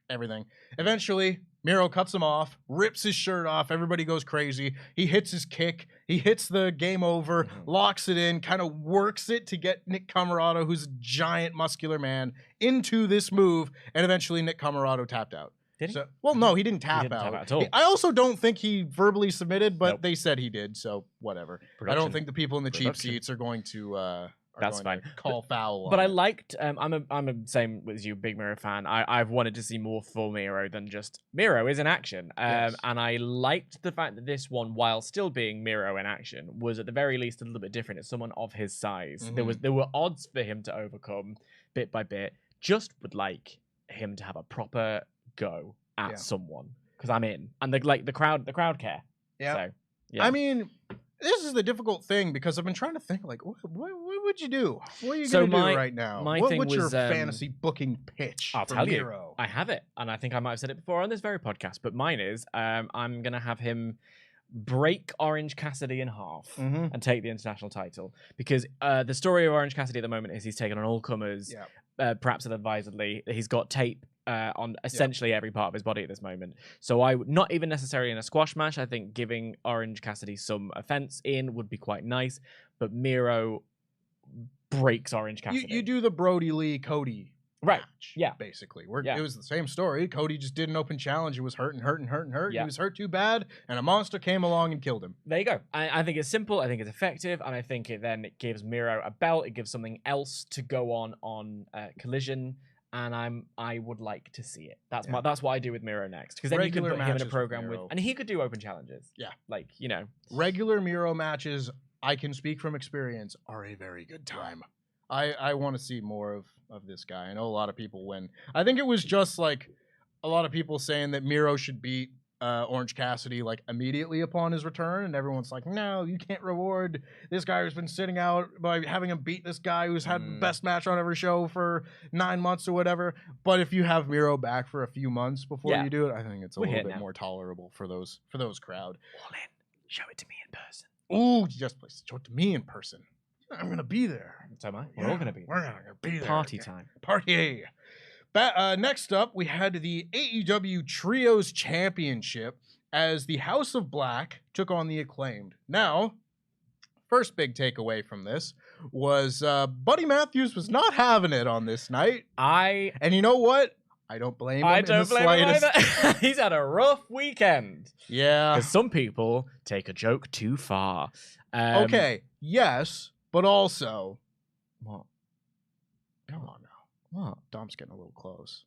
everything. Eventually, Miro cuts him off, rips his shirt off. Everybody goes crazy. He hits his kick. He hits the game over, locks it in, kind of works it to get Nick Comoroto, who's a giant muscular man, into this move. And eventually Nick Comoroto tapped out. Did he? So, well, no, he didn't tap out. Tap out at all. I also don't think he verbally submitted, but they said he did. So whatever. I don't think the people in the cheap seats are going to... That's fine. Call foul. But I liked. I'm a same as you, big Miro fan. I've wanted to see more for Miro than just Miro is in action. And I liked the fact that this one, while still being Miro in action, was at the very least a little bit different. It's someone of his size. There were odds for him to overcome bit by bit. Just would like him to have a proper go at someone because I'm in, and the crowd care. Yeah. So, yeah. I mean, this is the difficult thing because I've been trying to think like, what would you do? What are you going to do right now? What's your fantasy booking pitch? I'll tell you. I have it, and I think I might have said it before on this very podcast, but mine is I'm going to have him break Orange Cassidy in half and take the international title because the story of Orange Cassidy at the moment is he's taken on all comers, perhaps advisedly. He's got tape on essentially every part of his body at this moment. So I would not even necessarily in a squash match. I think giving Orange Cassidy some offense in would be quite nice. But Miro breaks Orange Cassidy. You do the Brody Lee Cody match, basically. It was the same story. Cody just did an open challenge. He was hurt. He was hurt too bad, and a monster came along and killed him. There you go. I think it's simple. I think it's effective, and I think it gives Miro a belt. It gives something else to go on Collision. And I would like to see it. That's what I do with Miro next, because then regular you could put him in a program with, and he could do open challenges. Yeah, like regular Miro matches. I can speak from experience are a very good time. I want to see more of this guy. I know a lot of people win. I think it was just like a lot of people saying that Miro should beat Orange Cassidy like immediately upon his return, and everyone's like, no, you can't reward this guy who's been sitting out by having him beat this guy who's had the best match on every show for 9 months or whatever. But if you have Miro back for a few months before you do it, I think it's a little bit more tolerable for those crowd. All in, show it to me in person. Ooh, just please show it to me in person. I'm gonna be there. So am I. We're all gonna be. We're gonna be there. Party time. Party. Next up, we had the AEW Trios Championship as the House of Black took on the Acclaimed. Now, first big takeaway from this was Buddy Matthews was not having it on this night. And you know what? I don't blame him. I don't blame him either. He's had a rough weekend. Yeah. Because some people take a joke too far. Okay, yes, but also... What? Come on now. What? Dom's getting a little close.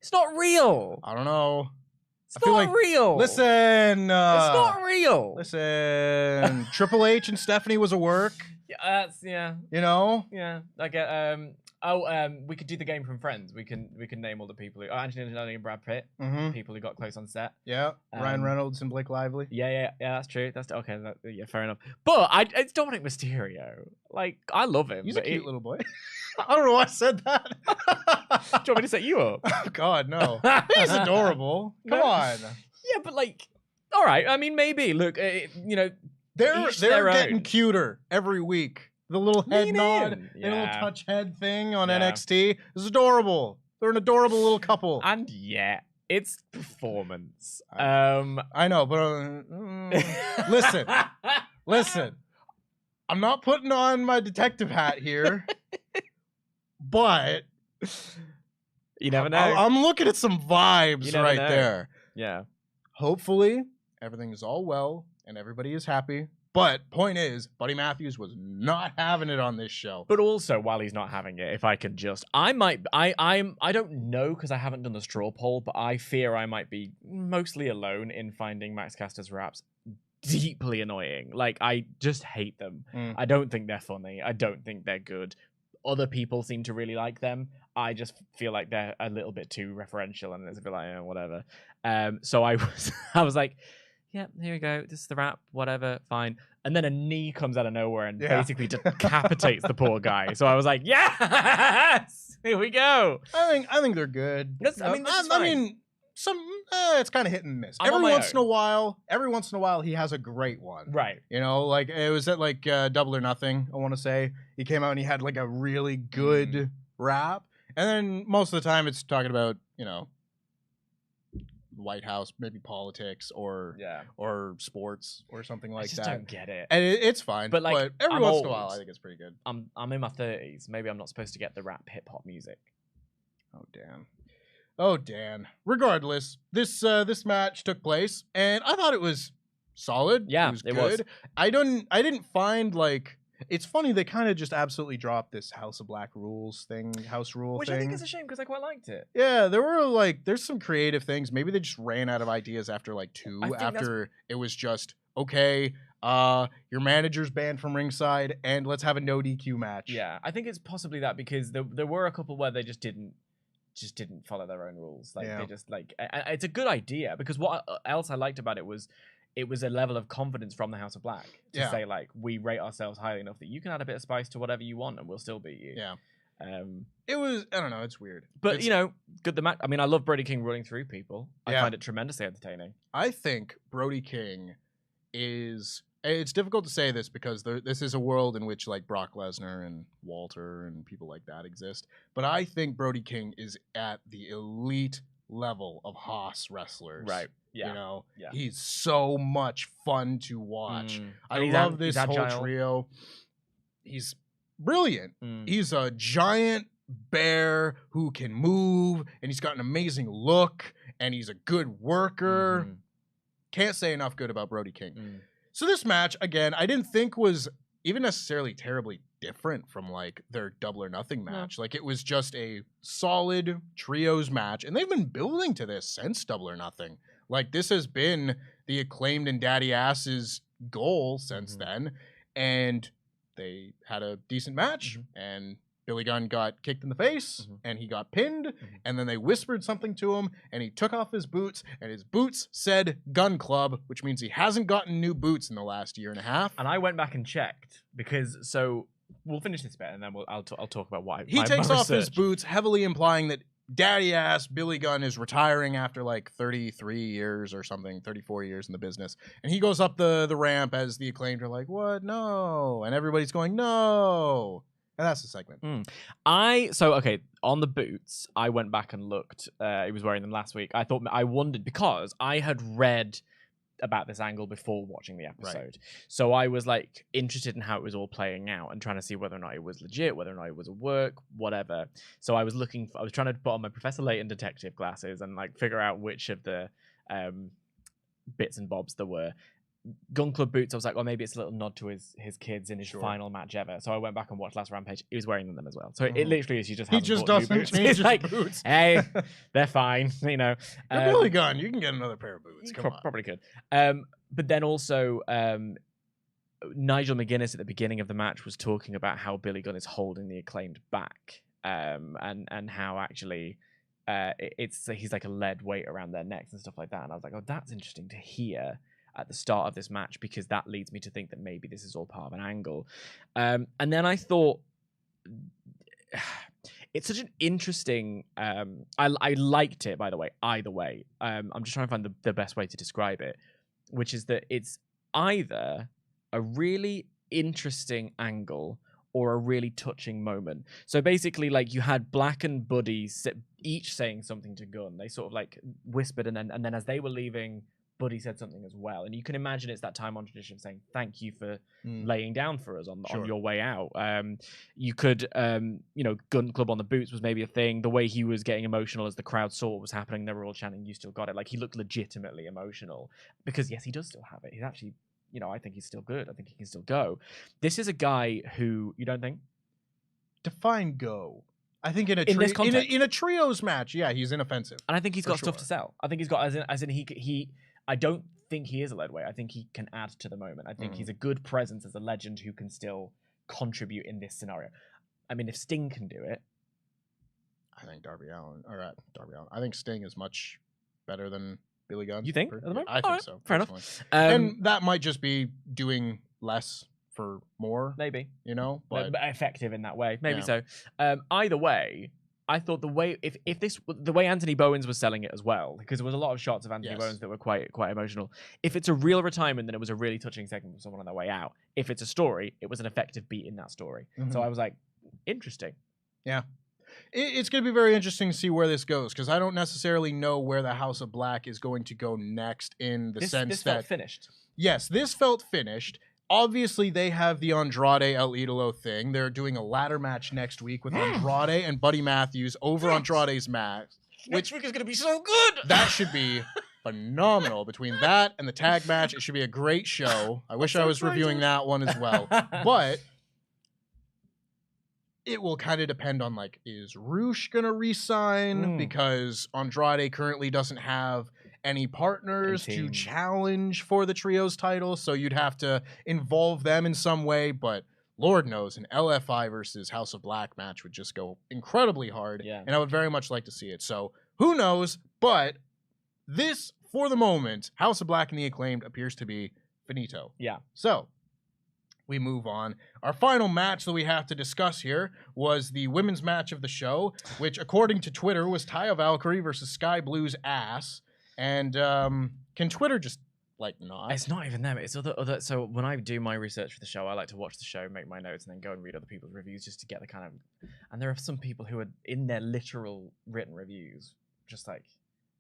It's not real. I don't know. It's not real. Listen. It's not real. Listen. Triple H and Stephanie was a work. Yeah, that's You know? Yeah. I get we could do the game from Friends. We can name all the people who Angelina Jolie and Brad Pitt, people who got close on set. Yeah. Ryan Reynolds and Blake Lively. Yeah, that's true. That's okay. Fair enough. But it's Dominic Mysterio. Like, I love him. He's a cute little boy. I don't know why I said that. Do you want me to set you up? Oh, God, no. He's adorable. Come on. Yeah, but like, all right. I mean, maybe. Look, they're getting cuter every week. The little head nod, the little touch head thing on NXT is adorable. They're an adorable little couple. And it's performance. I know, but listen. I'm not putting on my detective hat here, but you never know. I'm looking at some vibes right there. Yeah. Hopefully, everything is all well and everybody is happy. But point is, Buddy Matthews was not having it on this show. But also, while he's not having it, if I can just, I don't know because I haven't done the straw poll, but I fear I might be mostly alone in finding Max Caster's raps deeply annoying. Like, I just hate them. I don't think they're funny. I don't think they're good. Other people seem to really like them. I just feel like they're a little bit too referential, and it's a bit like, whatever. So I was like, yeah, here we go. This is the rap, whatever, fine. And then a knee comes out of nowhere and basically decapitates the poor guy. So I was like, yes, here we go. I think they're good. I mean, it's kind of hit and miss. Every once in a while, he has a great one. Right. You know, like it was at like Double or Nothing. I want to say he came out and he had like a really good rap, and then most of the time it's talking about White House, maybe politics or sports or something like that. I just don't get it. And it's fine, but every once in a while, I think it's pretty good. I'm in my 30s. Maybe I'm not supposed to get the rap hip hop music. Oh, Dan. Regardless, this match took place, and I thought it was solid. Yeah, it was good. I didn't find like. It's funny, they kind of just absolutely dropped this House of Black rules thing, house rule Which thing. I think is a shame because I quite liked it. Yeah, there's some creative things. Maybe they just ran out of ideas after like 2, after it was just, okay, your manager's banned from ringside and let's have a no DQ match. Yeah, I think it's possibly that because there were a couple where they just didn't follow their own rules. Like they just like, it's a good idea because what else I liked about it was a level of confidence from the House of Black to say, like, we rate ourselves highly enough that you can add a bit of spice to whatever you want and we'll still beat you. Yeah. It was, I don't know, it's weird. But, good the match. I mean, I love Brody King running through people. I find it tremendously entertaining. I think Brody King is, it's difficult to say this because this is a world in which, like, Brock Lesnar and Walter and people like that exist. But I think Brody King is at the elite level of Haas wrestlers. Right. Yeah. He's so much fun to watch. I love this whole trio. He's brilliant. He's a giant bear who can move, and he's got an amazing look, and he's a good worker. Can't say enough good about Brody King. So this match, again, I didn't think was even necessarily terribly different from like their Double or Nothing match. Like it was just a solid trios match, and they've been building to this since Double or Nothing. Like this has been the Acclaimed and Daddy Ass's goal since then, and they had a decent match, and Billy Gunn got kicked in the face, and he got pinned, and then they whispered something to him, and he took off his boots, and his boots said Gun Club, which means he hasn't gotten new boots in the last year and a half. And I went back and checked, because, so, we'll finish this bit, and then I'll talk about why. He takes off his boots, heavily implying that Daddy Ass Billy Gunn is retiring after like 33 years or something, 34 years in the business. And he goes up the ramp as the Acclaimed are like, what? No. And everybody's going, no. And that's the segment. Okay, on the boots, I went back and looked. He was wearing them last week. I wondered because I had read about this angle before watching the episode. Right. So I was like interested in how it was all playing out and trying to see whether or not it was legit, whether or not it was a work, whatever. So I was trying to put on my Professor Layton detective glasses and like figure out which of the bits and bobs there were. Gun Club boots, I was like, maybe it's a little nod to his kids in his final match ever. So I went back and watched Last Rampage. He was wearing them as well. So it literally is, he just doesn't change his like, boots. Hey, they're fine, You're Billy Gunn. You can get another pair of boots. Come on. Probably could. But then also, Nigel McGuinness at the beginning of the match was talking about how Billy Gunn is holding the Acclaimed back, and how actually he's like a lead weight around their necks and stuff like that. And I was like, that's interesting to hear at the start of this match, because that leads me to think that maybe this is all part of an angle. And then I thought, it's such an interesting, I liked it, by the way, either way. I'm just trying to find the best way to describe it, which is that it's either a really interesting angle or a really touching moment. So basically, like, you had Black and Buddy each saying something to Gunn. They sort of like whispered, and then as they were leaving, Buddy said something as well. And you can imagine it's that time on tradition of saying, thank you for laying down for us on your way out. You could, Gun Club on the boots was maybe a thing. The way he was getting emotional as the crowd saw what was happening, they were all chanting, you still got it. Like, he looked legitimately emotional. Because, yes, he does still have it. He's actually, I think he's still good. I think he can still go. This is a guy who, you don't think? Define go. I think in a trios match, yeah, he's inoffensive. And I think he's got stuff to sell. I think he's got, as in he I don't think he is a lead weight. I think he can add to the moment. I think he's a good presence as a legend who can still contribute in this scenario. I mean, if Sting can do it, I think Darby Allin. I think Sting is much better than Billy Gunn. You think? At the moment? I think so. Fair enough. And that might just be doing less for more. Maybe. But effective in that way. Maybe so. Either way, I thought the way Anthony Bowens was selling it as well, because there was a lot of shots of Anthony Bowens that were quite emotional. If it's a real retirement, then it was a really touching segment for someone on their way out. If it's a story, it was an effective beat in that story. So I was like, interesting. Yeah. it's going to be very interesting to see where this goes, because I don't necessarily know where the House of Black is going to go next in the sense this that... felt finished. Yes, this felt finished. Obviously, they have the Andrade El Idolo thing. They're doing a ladder match next week with Andrade and Buddy Matthews over Andrade's match. Next week is going to be so good! That should be phenomenal. Between that and the tag match, it should be a great show. I wish I was reviewing that one as well. But it will kind of depend on, like, is Roosh going to re-sign? Because Andrade currently doesn't have any partners to challenge for the trios title, so you'd have to involve them in some way. But Lord knows, an LFI versus House of Black match would just go incredibly hard, and I would very much like to see it. So who knows? But this, for the moment, House of Black and the Acclaimed appears to be finito. Yeah. So we move on. Our final match that we have to discuss here was the women's match of the show, which, according to Twitter, was Taya Valkyrie versus Skye Blue's ass. And can Twitter just, like, not? It's not even them. It's other. So when I do my research for the show, I like to watch the show, make my notes, and then go and read other people's reviews just to get the kind of... And there are some people who are, in their literal written reviews, just, like,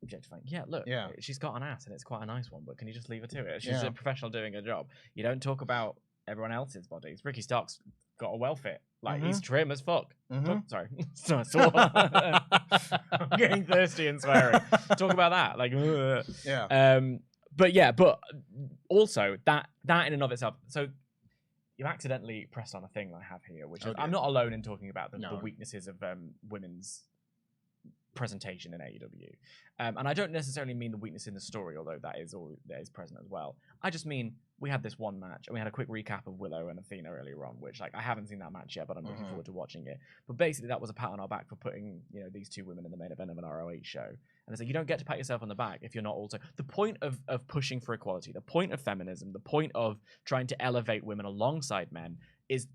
objectifying. Yeah, look, she's got an ass, and it's quite a nice one, but can you just leave her to it? She's a professional doing her job. You don't talk about everyone else's bodies. Ricky Stark's got a well fit. Like, he's trim as fuck. Sorry. I'm getting thirsty and swearing. Talk about that. Like, but also that in and of itself. So you accidentally pressed on a thing I have here, which is I'm not alone in talking about the weaknesses of women's presentation in AEW. And I don't necessarily mean the weakness in the story, although that is present as well. I just mean we had this one match, and we had a quick recap of Willow and Athena earlier on, which, like, I haven't seen that match yet, but I'm looking forward to watching it. But basically, that was a pat on our back for putting, you know, these two women in the main event of an ROH show. And it's like, you don't get to pat yourself on the back if you're not also... The point of pushing for equality, the point of feminism, the point of trying to elevate women alongside men is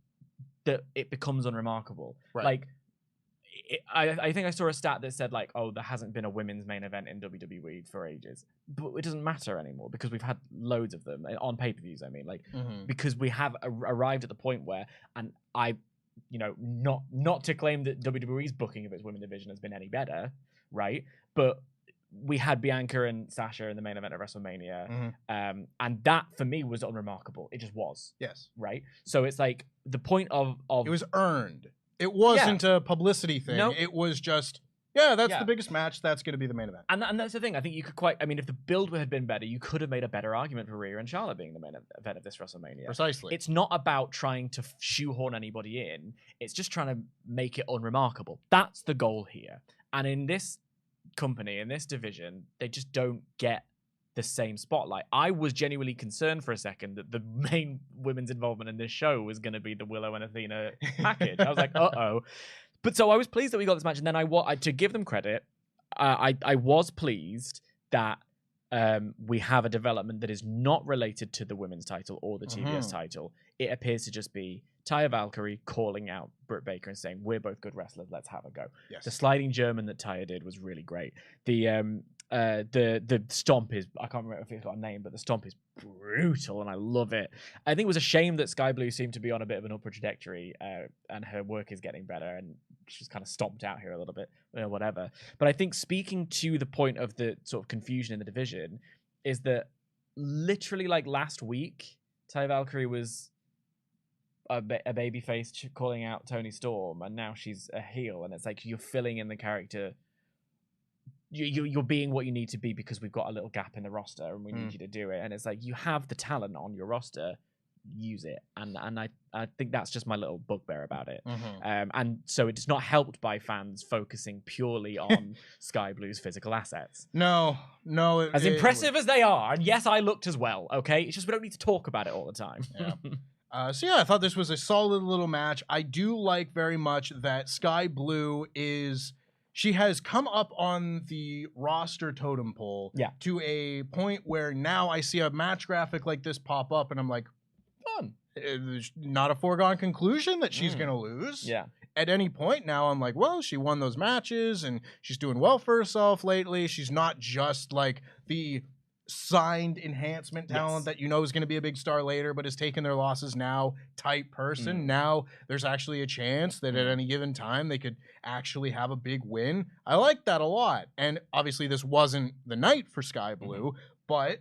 that it becomes unremarkable. Right. Like, I think I saw a stat that said, like, oh, there hasn't been a women's main event in WWE for ages. But it doesn't matter anymore because we've had loads of them on pay-per-views, I mean. Like, because we have arrived at the point where, and I, you know, not to claim that WWE's booking of its women division has been any better, right? But we had Bianca and Sasha in the main event of WrestleMania. And that, for me, was unremarkable. It just was. Yes. Right? So it's like, the point of... It was earned. It wasn't a publicity thing. Nope. It was just, that's the biggest match. That's going to be the main event. And that's the thing. I think you could if the build had been better, you could have made a better argument for Rhea and Charlotte being the main event of this WrestleMania. Precisely. It's not about trying to shoehorn anybody in. It's just trying to make it unremarkable. That's the goal here. And in this company, in this division, they just don't get the same spotlight. I was genuinely concerned for a second that the main women's involvement in this show was going to be the Willow and Athena package. I was like, uh-oh. But so I was pleased that we got this match, and then to give them credit, I was pleased that we have a development that is not related to the women's title or the TBS title. It appears to just be Taya Valkyrie calling out Britt Baker and saying, we're both good wrestlers, let's have a go. Yes. The sliding German that Taya did was really great. The stomp is, I can't remember if it's got a name, but the stomp is brutal and I love it. I think it was a shame that Skye Blue seemed to be on a bit of an upward trajectory and her work is getting better and she's kind of stomped out here a little bit, whatever. But I think speaking to the point of the sort of confusion in the division is that literally like last week, Taya Valkyrie was a babyface calling out Toni Storm and now she's a heel and it's like you're filling in the character. You're being what you need to be because we've got a little gap in the roster and we need you to do it. And it's like, you have the talent on your roster, use it. And I think that's just my little bugbear about it. And so it's not helped by fans focusing purely on Skye Blue's physical assets. No. As impressive as they are, and yes, I looked as well, okay? It's just we don't need to talk about it all the time. Yeah. So I thought this was a solid little match. I do like very much that Skye Blue is... She has come up on the roster totem pole to a point where now I see a match graphic like this pop up and I'm like, fun. It's not a foregone conclusion that she's going to lose. Yeah. At any point now, I'm like, well, she won those matches and she's doing well for herself lately. She's not just like the signed enhancement talent that you know is going to be a big star later, but is taking their losses now type person. Now there's actually a chance that at any given time they could actually have a big win. I like that a lot. And obviously this wasn't the night for Skye Blue, but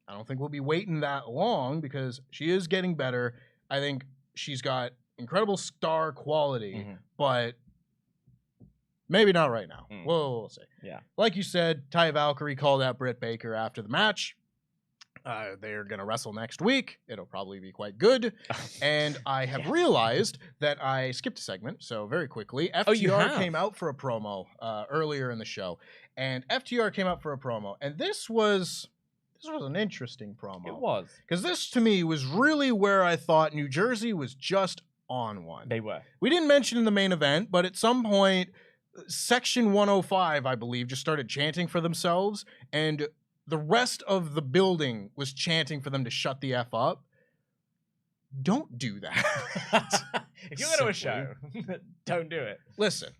I don't think we'll be waiting that long because she is getting better. I think she's got incredible star quality, but maybe not right now. We'll see. Yeah. Like you said, Taya Valkyrie called out Britt Baker after the match. They're going to wrestle next week. It'll probably be quite good. And I have realized that I skipped a segment. So very quickly, FTR came out for a promo earlier in the show. And FTR came out for a promo. And this was an interesting promo. It was. Because this, to me, was really where I thought New Jersey was just on one. They were. We didn't mention in the main event, but at some point, Section 105, I believe, just started chanting for themselves, and the rest of the building was chanting for them to shut the F up. Don't do that. If you go to a show, don't do it. Listen.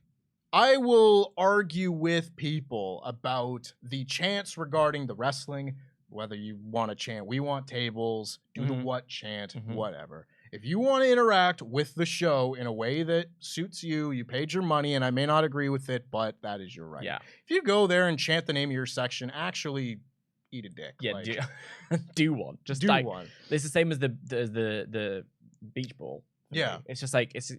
I will argue with people about the chants regarding the wrestling, whether you want to chant, we want tables, do the what chant, whatever. If you want to interact with the show in a way that suits you, you paid your money, and I may not agree with it, but that is your right. Yeah. If you go there and chant the name of your section, actually eat a dick. Yeah, do one. Just do one. It's the same as the beach ball. Yeah, it's just like it's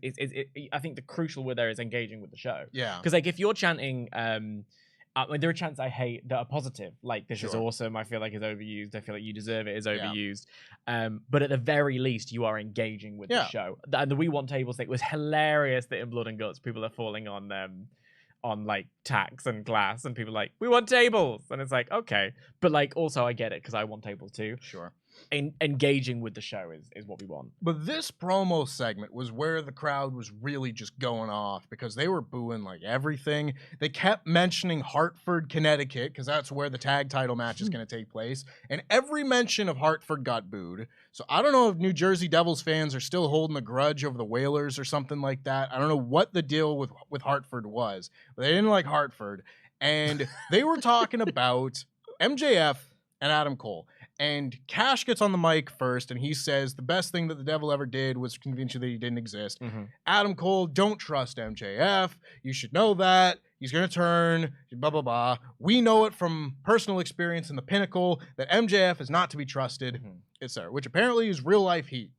I think the crucial word there is engaging with the show. Yeah, because like if you're chanting, there are chants I hate that are positive, like this is awesome. I feel like is overused. I feel like you deserve it is overused. But at the very least, you are engaging with the show. And the We Want Tables thing was hilarious. That in Blood and Guts, people are falling on like tacks and glass, and people are like, we want tables, and it's like, okay, but like also I get it because I want tables too. Sure. Engaging with the show is what we want. But this promo segment was where the crowd was really just going off because they were booing like everything. They kept mentioning Hartford, Connecticut, because that's where the tag title match is going to take place. And every mention of Hartford got booed. So I don't know if New Jersey Devils fans are still holding a grudge over the Whalers or something like that. I don't know what the deal with Hartford was, but they didn't like Hartford. And they were talking about MJF and Adam Cole. And Cash gets on the mic first, and he says the best thing that the devil ever did was convince you that he didn't exist. Adam Cole, don't trust MJF. You should know that. He's going to turn, blah, blah, blah. We know it from personal experience in the Pinnacle that MJF is not to be trusted, etc., which apparently is real-life heat.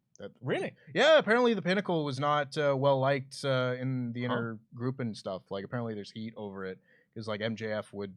Really? Yeah, apparently the Pinnacle was not well-liked in the inner group and stuff. Like, apparently there's heat over it, because, like, MJF would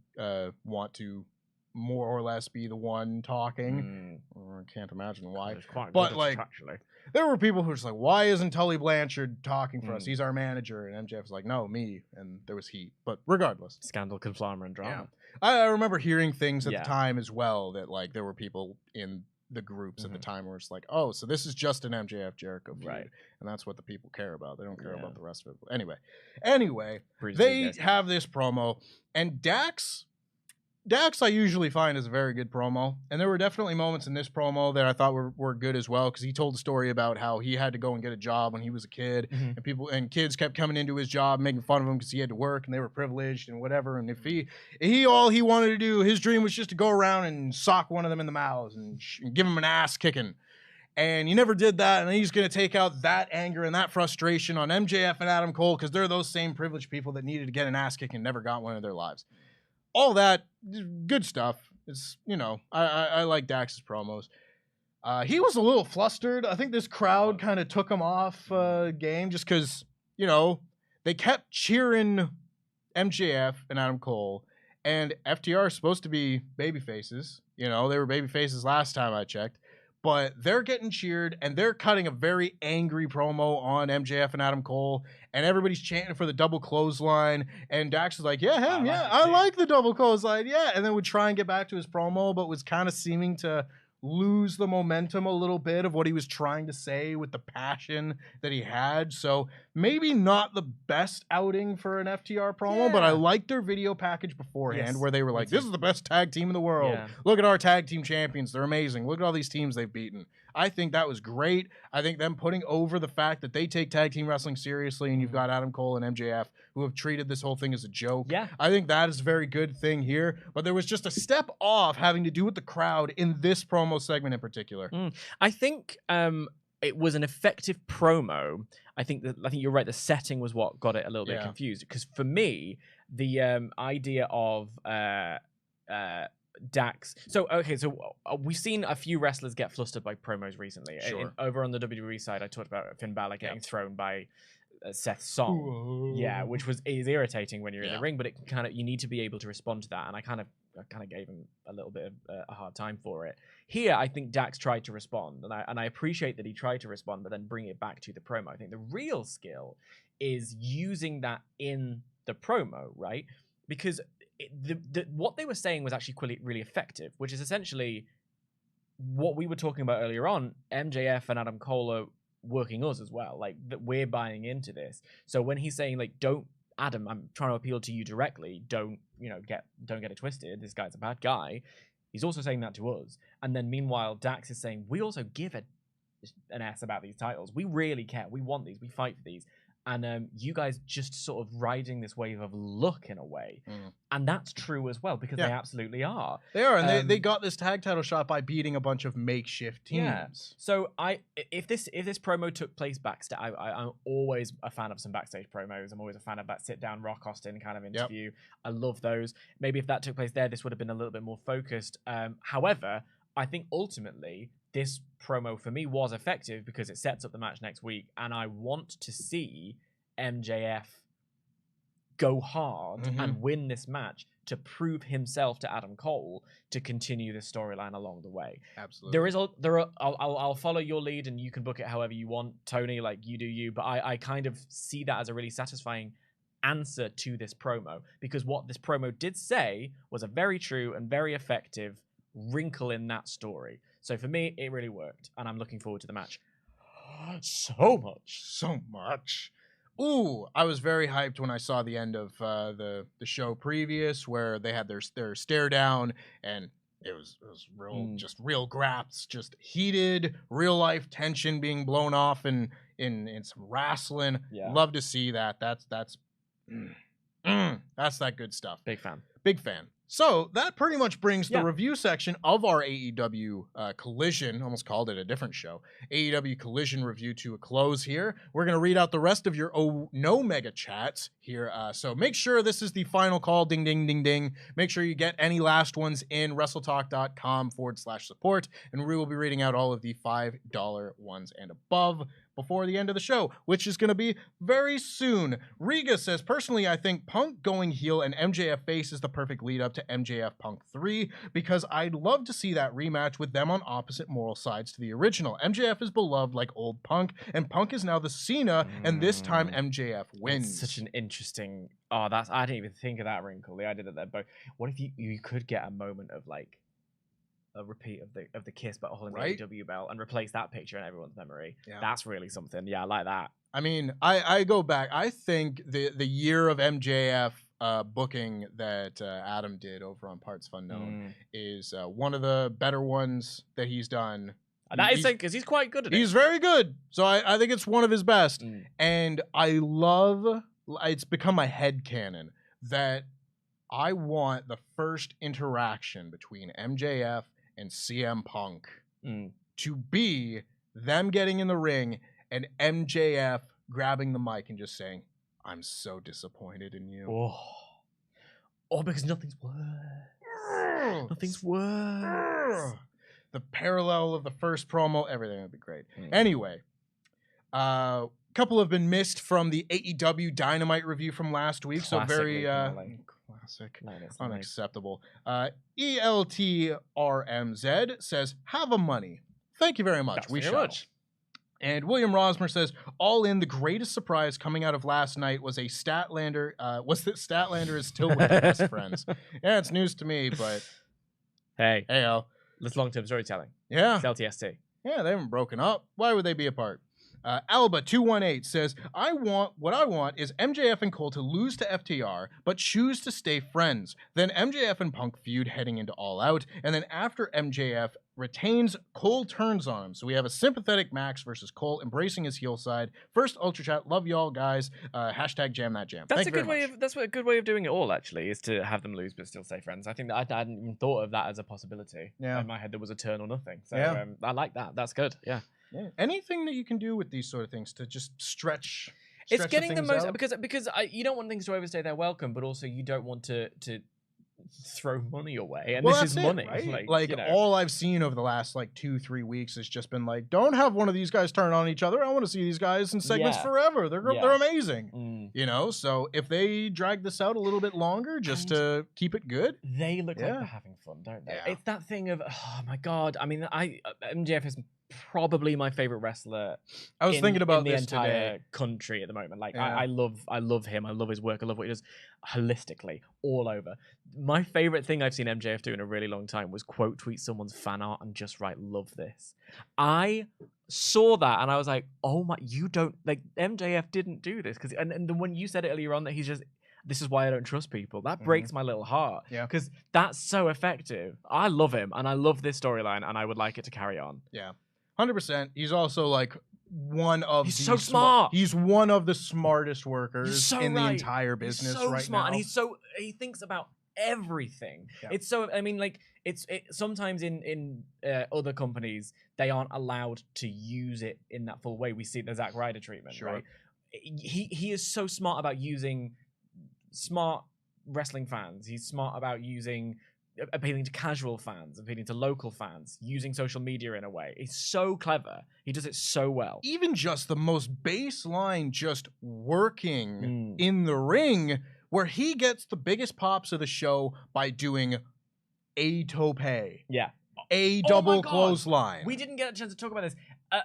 want to more or less be the one talking. I can't imagine why. But like, actually, there were people who were just like, why isn't Tully Blanchard talking for us? He's our manager. And MJF was like, no, me. And there was heat. But regardless. Scandal, conglomerate, drama. Yeah. I remember hearing things at the time as well that like there were people in the groups at the time where it's like, oh, so this is just an MJF Jericho feud. Right. And that's what the people care about. They don't care about the rest of it. Anyway, they have this promo, and Dax I usually find is a very good promo, and there were definitely moments in this promo that I thought were good as well, because he told a story about how he had to go and get a job when he was a kid, and kids kept coming into his job making fun of him because he had to work and they were privileged and whatever, and if he all he wanted to do, his dream was just to go around and sock one of them in the mouth and give him an ass kicking. And he never did that, and he's going to take out that anger and that frustration on MJF and Adam Cole, because they're those same privileged people that needed to get an ass kick and never got one in their lives. All that good stuff. It's, I like Dax's promos. He was a little flustered. I think this crowd kind of took him off game just because, they kept cheering MJF and Adam Cole, and FTR is supposed to be baby faces. They were baby faces last time I checked. But they're getting cheered, and they're cutting a very angry promo on MJF and Adam Cole, and everybody's chanting for the double clothesline, and Dax is like, I like the double clothesline, and then would try and get back to his promo, but was kind of seeming to lose the momentum a little bit of what he was trying to say with the passion that he had. So maybe not the best outing for an FTR promo, but I liked their video package beforehand where they were like, this is the best tag team in the world. Look at our tag team champions. They're amazing. Look at all these teams they've beaten. I think that was great. I think them putting over the fact that they take tag team wrestling seriously, and you've got Adam Cole and MJF who have treated this whole thing as a joke. Yeah. I think that is a very good thing here. But there was just a step off having to do with the crowd in this promo segment in particular. I think it was an effective promo. I think you're right. The setting was what got it a little bit confused. Because for me, the idea of Dax. So we've seen a few wrestlers get flustered by promos recently. Over on the WWE side, I talked about Finn Balor getting thrown by Seth's song. Ooh. Which is irritating when you're in the ring, but it you need to be able to respond to that. And I kind of gave him a little bit of a hard time for it. Here, I think Dax tried to respond, and I appreciate that he tried to respond, but then bring it back to the promo. I think the real skill is using that in the promo, right? Because what they were saying was actually really effective, which is essentially what we were talking about earlier on. MJF and Adam Cole are working us as well, like that we're buying into this. So when he's saying like, don't, Adam, I'm trying to appeal to you directly, don't get it twisted, this guy's a bad guy, he's also saying that to us. And then meanwhile Dax is saying, we also give an ass about these titles, we really care, we want these, we fight for these. And you guys just sort of riding this wave of luck in a way. And that's true as well, because they absolutely are. They are, and they got this tag title shot by beating a bunch of makeshift teams. Yeah. So if this promo took place backstage, I'm always a fan of some backstage promos. I'm always a fan of that sit-down Rock Austin kind of interview. I love those. Maybe if that took place there, this would have been a little bit more focused. However, I think ultimately this promo for me was effective because it sets up the match next week, and I want to see MJF go hard and win this match to prove himself to Adam Cole to continue this storyline along the way. Absolutely. I'll follow your lead, and you can book it however you want, Tony, like you do you, but I kind of see that as a really satisfying answer to this promo, because what this promo did say was a very true and very effective wrinkle in that story. So for me, it really worked, and I'm looking forward to the match so much. Ooh, I was very hyped when I saw the end of the show previous, where they had their stare down, and it was real, just real graps, just heated, real life tension being blown off in some wrestling. Love to see that. That's that good stuff. Big fan. So that pretty much brings the review section of our AEW Collision, almost called it a different show, AEW Collision review to a close here. We're going to read out the rest of your no mega chats here. So make sure this is the final call. Ding, ding, ding, ding. Make sure you get any last ones in WrestleTalk.com/support. And we will be reading out all of the $5 ones and above before the end of the show, which is going to be very soon. Riga says, personally, I think Punk going heel and MJF face is the perfect lead up to MJF Punk 3, because I'd love to see that rematch with them on opposite moral sides to the original. MJF is beloved like old Punk, and Punk is now the Cena, and this time MJF wins. It's such an interesting... I didn't even think of that wrinkle. The idea that they're both... What if you could get a moment of like a repeat of the kiss but holding the AEW belt and replace that picture in everyone's memory? That's really something. I like that. I mean, I go back. I think the year of MJF booking that Adam did over on partsFUNknown is one of the better ones that he's done. That is because he's quite good at it. He's very good. So I think it's one of his best. And I love, it's become my headcanon that I want the first interaction between MJF and CM Punk to be them getting in the ring and MJF grabbing the mic and just saying, I'm so disappointed in you. Because nothing's worse. Nothing's worse. The parallel of the first promo, everything would be great. Anyway, a couple have been missed from the AEW Dynamite review from last week. Classic, so very classic, unacceptable. ELTRMZ says, have a money. Thank you very much. We shall. And William Rosmer says, all in, the greatest surprise coming out of last night was that Statlander is still with best friends. Yeah, it's news to me, but hey. Hey-o. That's long-term storytelling. Yeah. It's LTST. Yeah, they haven't broken up. Why would they be apart? Alba218 says, what I want is MJF and Cole to lose to FTR, but choose to stay friends. Then MJF and Punk feud heading into All Out, and then after MJF retains, Cole turns on him. So we have a sympathetic Max versus Cole embracing his heel side. First Ultra Chat, love y'all guys. Hashtag jam that jam. That's a good way of a good way of doing it all, actually, is to have them lose but still stay friends. I think that I hadn't even thought of that as a possibility. Yeah. In my head there was a turn or nothing. So yeah. I like that. That's good. Yeah. Yeah. Anything that you can do with these sort of things to just stretch it's getting the most out? because you don't want things to overstay their welcome, but also you don't want to throw money away, and this is money, right? Like all I've seen over the last 2-3 weeks has just been don't have one of these guys turn on each other. I want to see these guys in segments forever. They're amazing, so if they drag this out a little bit longer just to keep it good, they look like they're having fun, don't they? It's that thing of, oh my god, I mean, MJF is probably my favorite wrestler. I was thinking about in the this entire today. country at the moment. I love him. I love his work. I love what he does holistically all over. My favorite thing I've seen MJF do in a really long time was quote tweet someone's fan art and just write "love this." I saw that and I was like, oh my, you don't MJF didn't do this and when you said it earlier on that he's just. This is why I don't trust people. That breaks my little heart. Yeah. Because that's so effective. I love him and I love this storyline and I would like it to carry on. Yeah. 100%. He's also one of he's so smart. He's one of the smartest workers the entire business he's so right smart, now. And he thinks about everything. Yeah. It's so sometimes in other companies they aren't allowed to use it in that full way. We see the Zack Ryder treatment, right? He is so smart about using smart wrestling fans. He's smart about appealing to casual fans, appealing to local fans, using social media in a way. He's so clever. He does it so well. Even just the most baseline, just working in the ring, where he gets the biggest pops of the show by doing a tope. Yeah. A double clothesline. We didn't get a chance to talk about this.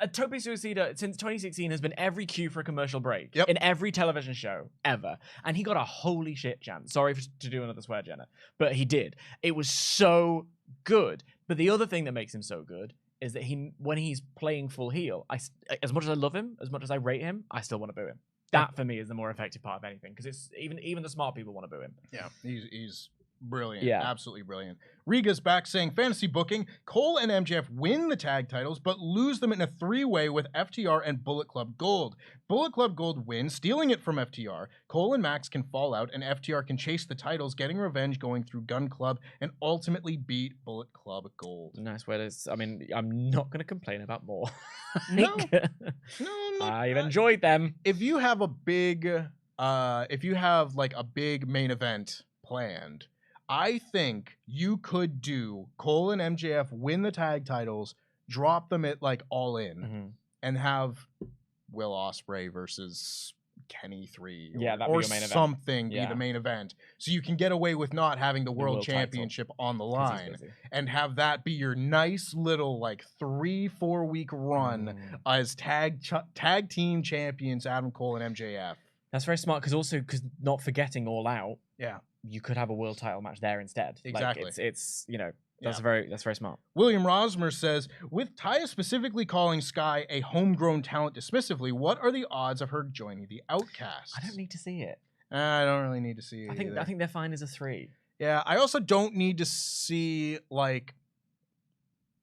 A Tope Suicida since 2016 has been every cue for a commercial break in every television show ever. And he got a holy shit chance. Sorry to do another swear, Jenna. But he did. It was so good. But the other thing that makes him so good is that when he's playing full heel, as much as I love him, as much as I rate him, I still want to boo him. That, for me, is the more effective part of anything. Because it's even the smart people want to boo him. Yeah, he's brilliant. Yeah. Absolutely brilliant. Riga's back saying, fantasy booking, Cole and MJF win the tag titles, but lose them in a 3-way with FTR and Bullet Club Gold. Bullet Club Gold wins, stealing it from FTR. Cole and Max can fall out, and FTR can chase the titles, getting revenge going through Gun Club, and ultimately beat Bullet Club Gold. Nice way to... I mean, I'm not going to complain about more. No. I've enjoyed them. If you have a big... if you have, a big main event planned... I think you could do Cole and MJF win the tag titles, drop them at All In, and have Will Ospreay versus Kenny 3 or something be the main event. So you can get away with not having the World Championship on the line and have that be your nice little 3-4 week run as tag team champions, Adam Cole and MJF. That's very smart because not forgetting All Out. Yeah. You could have a world title match there instead. Exactly. That's very smart. William Rosmer says, with Taya specifically calling Skye a homegrown talent dismissively, what are the odds of her joining the Outcasts? I don't need to see it. I don't really need to see it. I think they're fine as a 3. Yeah, I also don't need to see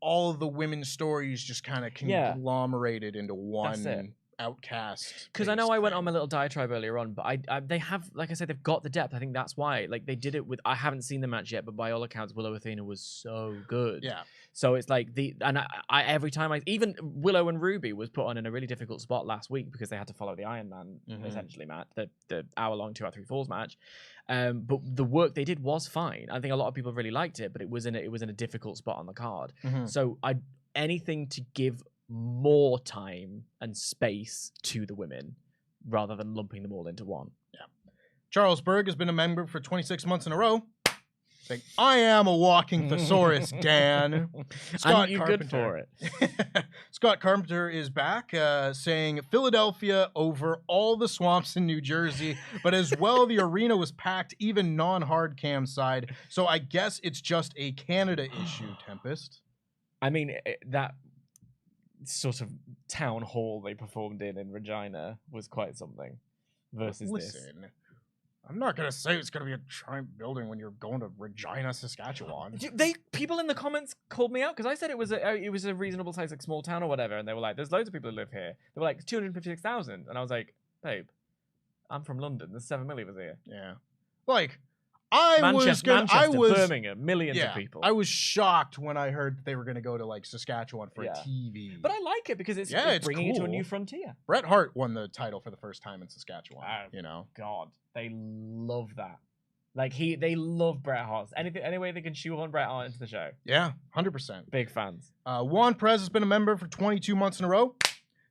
all of the women's stories just kind of conglomerated into one Outcast. Because I know I went on my little diatribe earlier on, but they have, like I said, they've got the depth. I think that's why they did it with. I haven't seen the match yet, but by all accounts, Willow Athena was so good. Yeah. So it's every time even Willow and Ruby was put on in a really difficult spot last week because they had to follow the Iron Man essentially match, the hour-long 2 out 3 falls match. But the work they did was fine. I think a lot of people really liked it, but it was in a difficult spot on the card. So anything to give more time and space to the women rather than lumping them all into one. Yeah. Charles Berg has been a member for 26 months in a row. Saying, I am a walking thesaurus, Dan. Scott Carpenter. Good for it. Scott Carpenter is back saying Philadelphia over all the swamps in New Jersey, but as well the arena was packed, even non-hard cam side. So I guess it's just a Canada issue, Tempest. I mean, that sort of town hall they performed in Regina was quite something versus this. I'm not gonna say it's gonna be a giant building when you're going to Regina, Saskatchewan. People in the comments called me out because I said it was a reasonable size, like small town or whatever, and they were like, "There's loads of people who live here." They were like 256,000, and I was like, "Babe, I'm from London. There's 7 million was here." Yeah, like Manchester, Birmingham, millions of people. I was shocked when I heard that they were gonna go to like Saskatchewan for a TV. But I like it because it's bringing it to a new frontier. Bret Hart won the title for the first time in Saskatchewan. You know, God, they love that. Like they love Bret Hart. Any way they can shoehorn Bret Hart into the show. Yeah, 100%. Big fans. Juan Perez has been a member for 22 months in a row,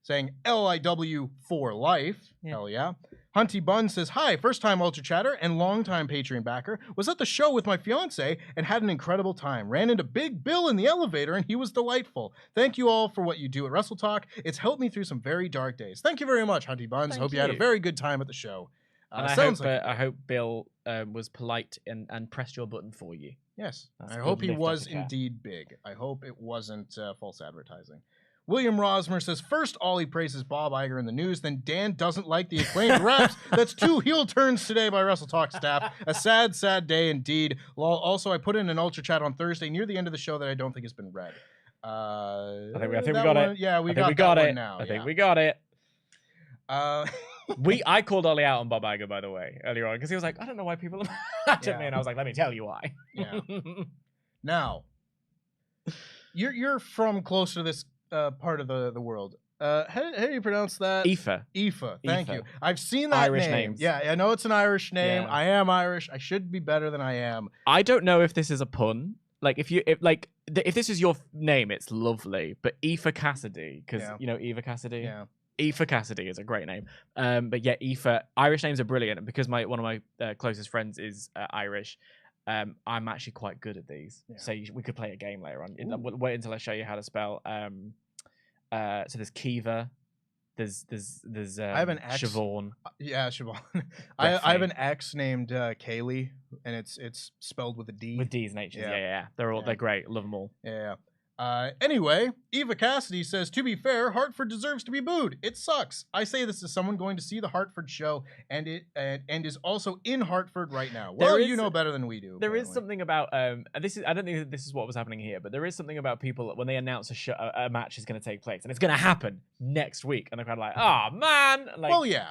saying LIW for life. Yeah. Hell yeah. Hunty Bun says, hi, first-time Ultra Chatter and long-time Patreon backer. Was at the show with my fiance and had an incredible time. Ran into Big Bill in the elevator and he was delightful. Thank you all for what you do at WrestleTalk. It's helped me through some very dark days. Thank you very much, Hunty Buns. Hope you had a very good time at the show. And I hope Bill was polite and pressed your button for you. Yes. I hope he was indeed big. I hope it wasn't false advertising. William Rosmer says, first Ollie praises Bob Iger in the news, then Dan doesn't like the Acclaimed raps. That's 2 heel turns today by WrestleTalk staff. A sad, sad day indeed. Also, I put in an Ultra Chat on Thursday near the end of the show that I don't think has been read. I think we got it. Yeah, we got it now. I think we got it. I called Ollie out on Bob Iger, by the way, earlier on, because he was like, I don't know why people are mad at me, and I was like, let me tell you why. Yeah. Now, you're from close to this part of the world. How do you pronounce that? Aoife. Thank you. I've seen that Irish name. names. Yeah, I know it's an Irish name. Yeah. I am Irish. I should be better than I am. I don't know if this is a pun. Like if this is your name, it's lovely. But Aoife Cassidy, because you know Eva Cassidy. Yeah. Aoife Cassidy is a great name. But yeah, Aoife. Irish names are brilliant, and because one of my closest friends is Irish. I'm actually quite good at these. Yeah. So we could play a game later on. Wait until I show you how to spell. So there's Kiva. There's I have an ex. Siobhan. Yeah, Siobhan. I have an ex named Kaylee, and it's spelled with a D. With D's and H's. Yeah. They're great. Love them all. Yeah. Anyway, Eva Cassidy says, to be fair, Hartford deserves to be booed. It sucks. I say this as someone going to see the Hartford show and is also in Hartford right now. Well, you know better than we do. There is something about this is I don't think that this is what was happening here, but there is something about people when they announce a match is going to take place and it's going to happen next week, and they're kind of like, oh man. Like, well, yeah.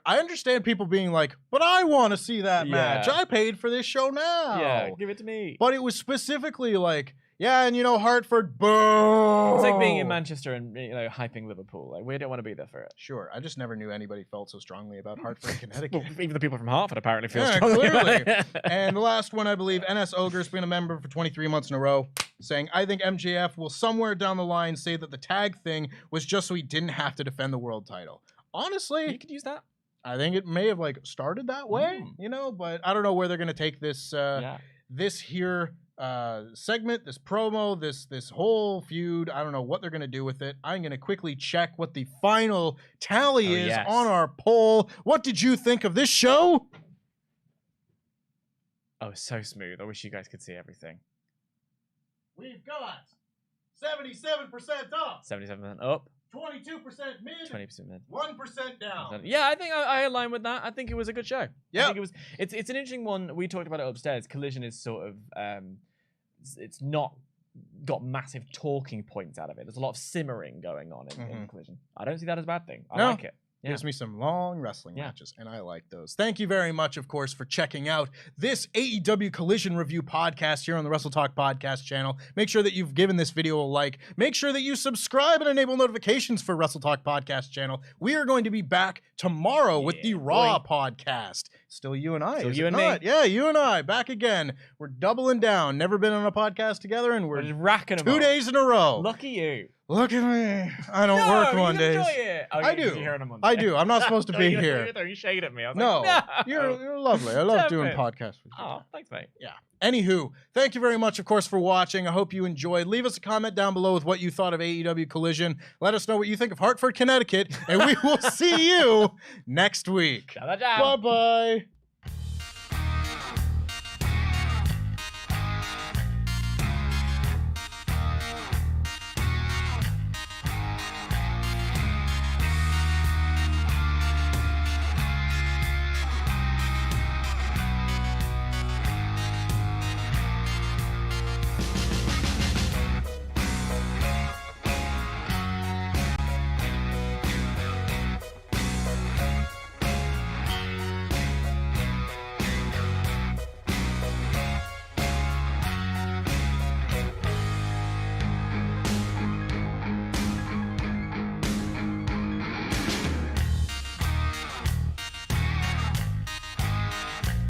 I understand people being like, but I want to see that match. I paid for this show now. Yeah, give it to me. But it was specifically like, yeah, and Hartford, boom. It's like being in Manchester and hyping Liverpool. Like, we don't want to be there for it. Sure, I just never knew anybody felt so strongly about Hartford, Connecticut. Well, even the people from Hartford apparently feel strongly. Clearly. And the last one, I believe, NS Ogre's been a member for 23 months in a row, saying, I think MJF will somewhere down the line say that the tag thing was just so he didn't have to defend the world title. Honestly, you could use that. I think it may have started that way, but I don't know where they're gonna take this this here segment, this promo, this whole feud. I don't know what they're gonna do with it. I'm gonna quickly check what the final tally is on our poll. What did you think of this show? Oh, so smooth. I wish you guys could see everything. We've got 77% up. 77% up. 22% mid, 20% mid, 1% down. Yeah, I think I align with that. I think it was a good show. Yeah, I think it was. It's an interesting one. We talked about it upstairs. Collision is sort of it's not got massive talking points out of it. There's a lot of simmering going on in Collision. I don't see that as a bad thing. I like it. Yeah. Gives me some long wrestling matches, and I like those. Thank you very much, of course, for checking out this AEW Collision Review podcast here on the WrestleTalk Podcast channel. Make sure that you've given this video a like. Make sure that you subscribe and enable notifications for WrestleTalk Podcast channel. We are going to be back tomorrow with the Raw podcast. Still you and I. Still you and me. Yeah, you and I. Back again. We're doubling down. Never been on a podcast together, and we're just racking them 2 days in a row. Lucky you. Look at me. I don't work Mondays. Oh, I do. I do. I'm not supposed to be here. You're throwing shade at me. I was no, like, you're lovely. I love doing podcasts with you. Oh, thanks, mate. Yeah. Anywho, thank you very much, of course, for watching. I hope you enjoyed. Leave us a comment down below with what you thought of AEW Collision. Let us know what you think of Hartford, Connecticut, and we will see you next week. Bye-bye.